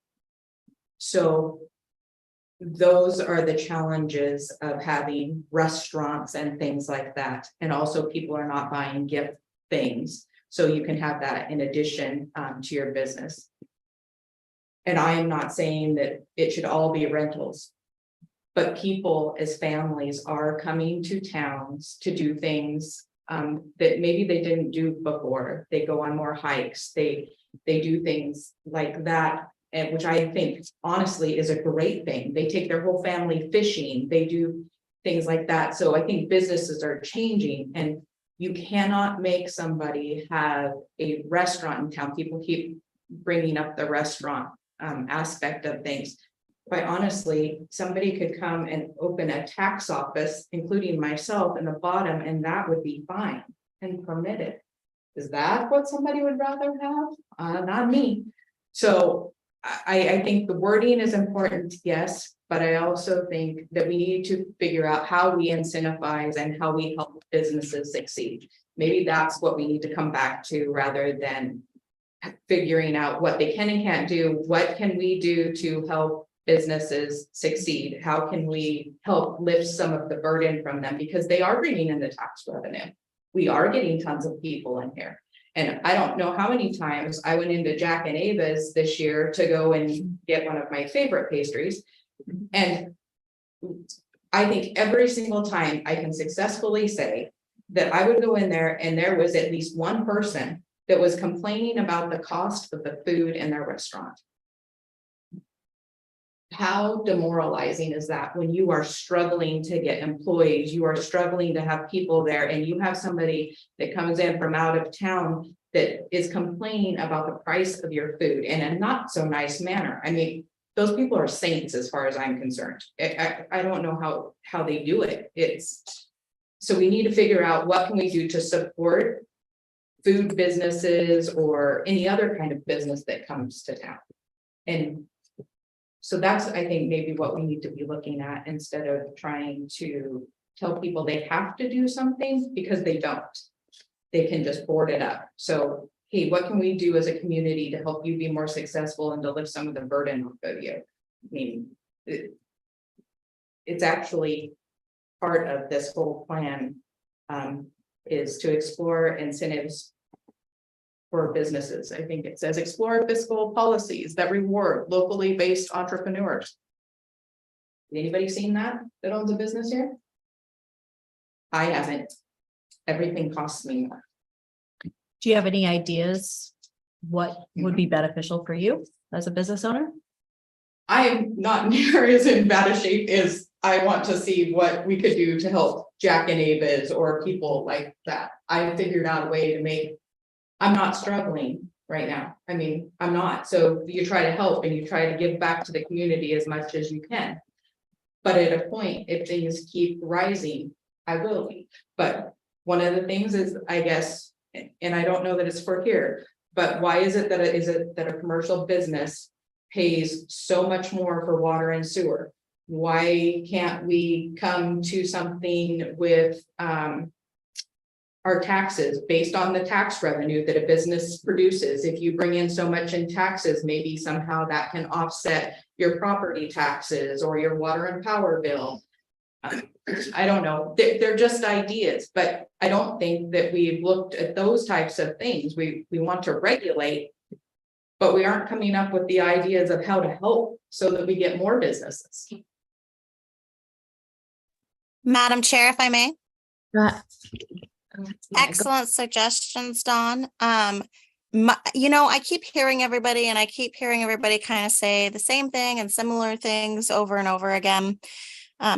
So those are the challenges of having restaurants and things like that. And also people are not buying gift things. So you can have that in addition to your business. And I am not saying that it should all be rentals. But people as families are coming to towns to do things that maybe they didn't do before. They go on more hikes, they do things like that. And which I think honestly is a great thing. They take their whole family fishing, they do things like that. So I think businesses are changing, and you cannot make somebody have a restaurant in town. People keep bringing up the restaurant aspect of things. Quite honestly, somebody could come and open a tax office, including myself, in the bottom, and that would be fine and permitted. Is that what somebody would rather have? Not me. So I think the wording is important, yes, but I also think that we need to figure out how we incentivize and how we help businesses succeed. Maybe that's what we need to come back to, rather than figuring out what they can and can't do. What can we do to help businesses succeed? How can we help lift some of the burden from them? Because they are bringing in the tax revenue. We are getting tons of people in here. And I don't know how many times I went into Jack and Ava's this year to go and get one of my favorite pastries. And I think every single time I can successfully say that I would go in there and there was at least one person that was complaining about the cost of the food in their restaurant. How demoralizing is that when you are struggling to get employees, you are struggling to have people there, and you have somebody that comes in from out of town that is complaining about the price of your food in a not so nice manner. I mean, those people are saints as far as I'm concerned. I don't know how they do it. So we need to figure out what can we do to support food businesses or any other kind of business that comes to town. And so that's, I think, maybe what we need to be looking at, instead of trying to tell people they have to do something, because they don't. They can just board it up. So, hey, what can we do as a community to help you be more successful and to lift some of the burden off of you? I mean, it's actually part of this whole plan is to explore incentives for businesses. I think it says explore fiscal policies that reward locally based entrepreneurs. Anybody seen that owns a business here? I haven't. Everything costs me more. Do you have any ideas what would be beneficial for you as a business owner? I am not near as in bad a shape as I want to see what we could do to help Jack and Ava's or people like that. I figured out a way to make, I'm not struggling right now. I mean, I'm not. So you try to help and you try to give back to the community as much as you can. But at a point, if things keep rising, I will be. But one of the things is, I guess, and I don't know that it's for here, but why is it that a commercial business pays so much more for water and sewer? Why can't we come to something with our taxes based on the tax revenue that a business produces? If you bring in so much in taxes, maybe somehow that can offset your property taxes or your water and power bill. I don't know. They're just ideas, but I don't think that we've looked at those types of things. We want to regulate, but we aren't coming up with the ideas of how to help so that we get more businesses. Madam Chair, if I may. Yeah, Excellent suggestions, Dawn. I keep hearing everybody kind of say the same thing and similar things over and over again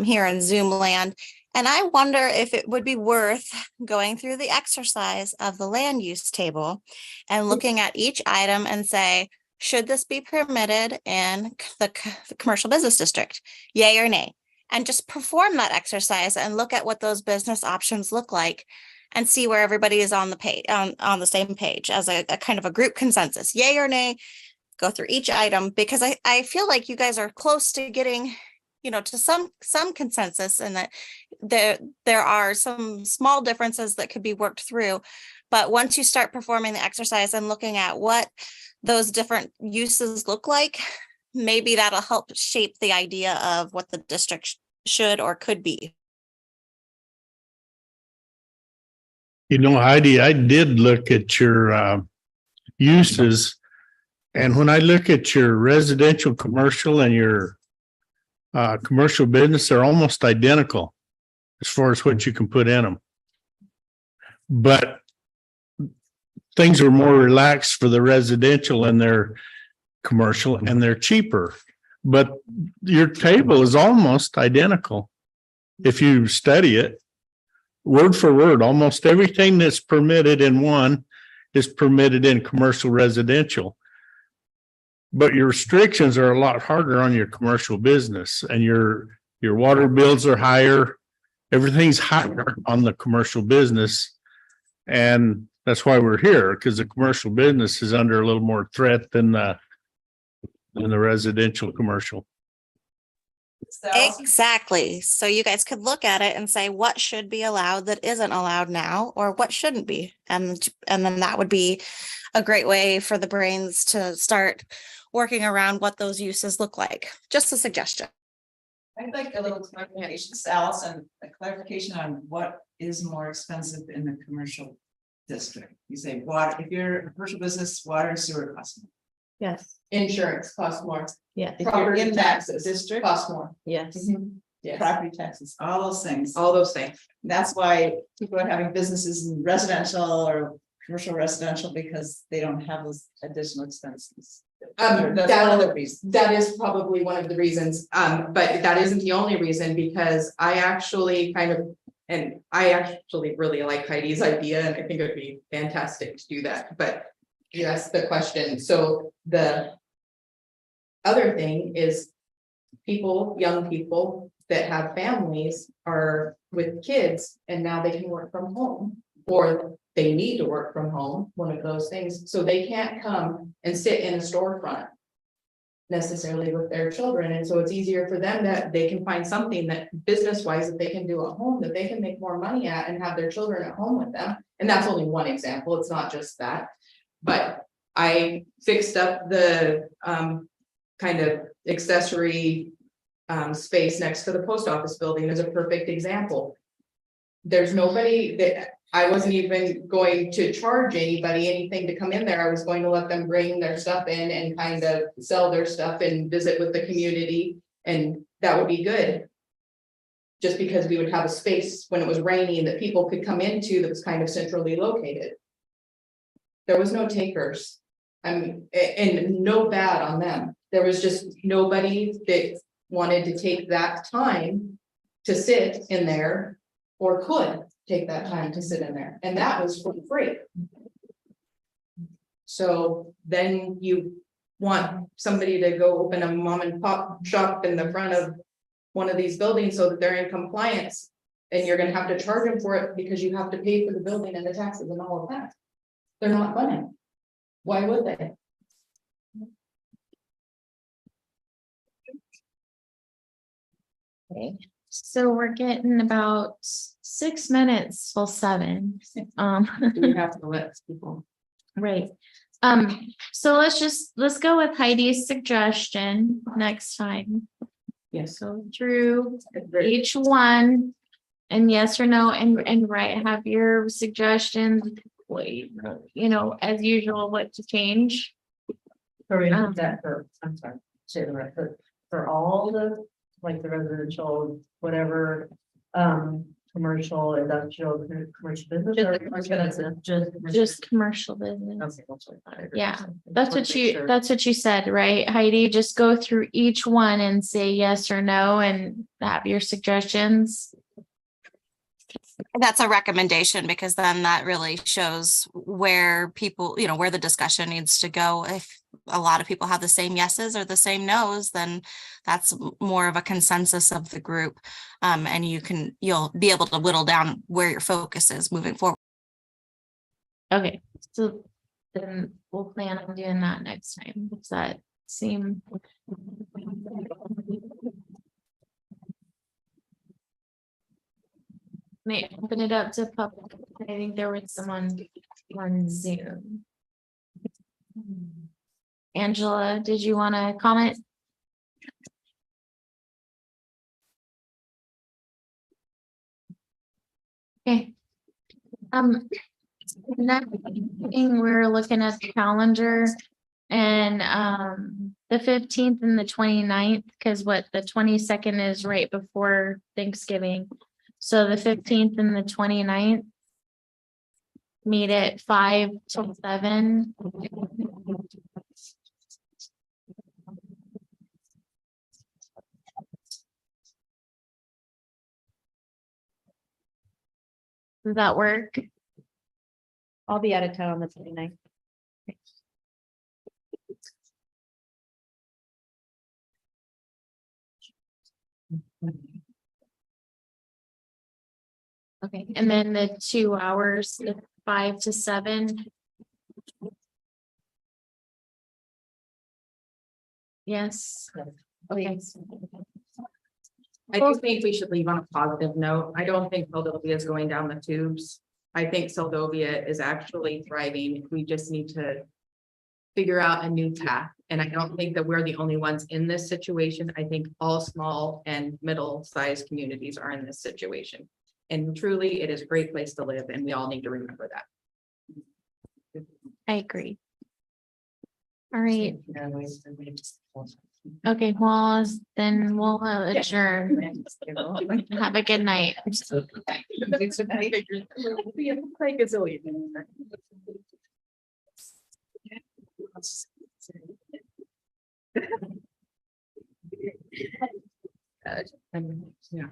here in Zoom land. And I wonder if it would be worth going through the exercise of the land use table and looking at each item and say, should this be permitted in the commercial business district? Yay or nay? And just perform that exercise and look at what those business options look like and see where everybody is on the page, on the same page as a kind of a group consensus. Yay or nay? Go through each item, because I feel like you guys are close to getting, to some consensus, and that there are some small differences that could be worked through. But once you start performing the exercise and looking at what those different uses look like, maybe that'll help shape the idea of what the district should or could be. You know, Heidi, I did look at your uses. And when I look at your residential, commercial and your commercial business, they're almost identical as far as what you can put in them. But things are more relaxed for the residential and their commercial, and they're cheaper. But your table is almost identical. If you study it word for word, almost everything that's permitted in one is permitted in commercial residential. But your restrictions are a lot harder on your commercial business, and your water bills are higher. Everything's higher on the commercial business. And that's why we're here, because the commercial business is under a little more threat than the residential commercial. Exactly. So you guys could look at it and say what should be allowed that isn't allowed now, or what shouldn't be. And then that would be a great way for the brains to start working around what those uses look like. Just a suggestion. I'd like a little clarification, Allison, a clarification on what is more expensive in the commercial district. You say water, if you're a commercial business, water and sewer costs more. Yes. Insurance costs more. Yeah. If you're in that district, costs more. Yes. Yes. Property taxes, all those things. All those things. That's why people are having businesses in residential or commercial residential, because they don't have those additional expenses. That's one of the reasons. That is probably one of the reasons, but that isn't the only reason, because I actually really like Heidi's idea, and I think it'd be fantastic to do that, but you asked the question. So the other thing is young people that have families are with kids, and now they can work from home, or they need to work from home, one of those things. So they can't come and sit in a storefront necessarily with their children. And so it's easier for them that they can find something that business wise that they can do at home, that they can make more money at and have their children at home with them. And that's only one example. It's not just that. But I fixed up the kind of accessory space next to the post office building as a perfect example. There's nobody that I wasn't even going to charge anybody anything to come in there. I was going to let them bring their stuff in and kind of sell their stuff and visit with the community, and that would be good. Just because we would have a space when it was raining that people could come into that was kind of centrally located. There was no takers. And no bad on them. There was just nobody that wanted to take that time to sit in there, or could take that time to sit in there, and that was for free. So then you want somebody to go open a mom and pop shop in the front of one of these buildings so that they're in compliance, and you're gonna have to charge them for it because you have to pay for the building and the taxes and all of that. They're not gonna. Why would they? Okay, so we're getting about 6 minutes till 7. We have to let people. Right. So let's go with Heidi's suggestion next time. Yes. So through each one, and yes or no, and right, have your suggestions, as usual, what to change. I'm sorry, say the right, for all the, like the residential, whatever, commercial, industrial, commercial business. Just commercial business. Okay. Yeah, that's what you said, right, Heidi? Just go through each one and say yes or no and have your suggestions. That's a recommendation, because then that really shows where people, where the discussion needs to go. If a lot of people have the same yeses or the same nos, then that's more of a consensus of the group. And you'll be able to whittle down where your focus is moving forward. Okay, so then we'll plan on doing that next time. Does that seem? May open it up to public. I think there was someone on Zoom. Angela, did you want to comment? Okay. Next thing, we're looking at the calendar and the 15th and the 29th, because what the 22nd is right before Thanksgiving. So the 15th and the 29th. Meet at 5 till 7. Does that work? I'll be out of town on the 29th. Okay, and then the 2 hours, the 5 to 7. Yes. Okay. I do think we should leave on a positive note. I don't think Seldovia is going down the tubes. I think Seldovia is actually thriving. We just need to figure out a new path. And I don't think that we're the only ones in this situation. I think all small and middle-sized communities are in this situation. And truly, it is a great place to live, and we all need to remember that. I agree. All right. Okay, well, then we'll adjourn. Have a good night. Yeah.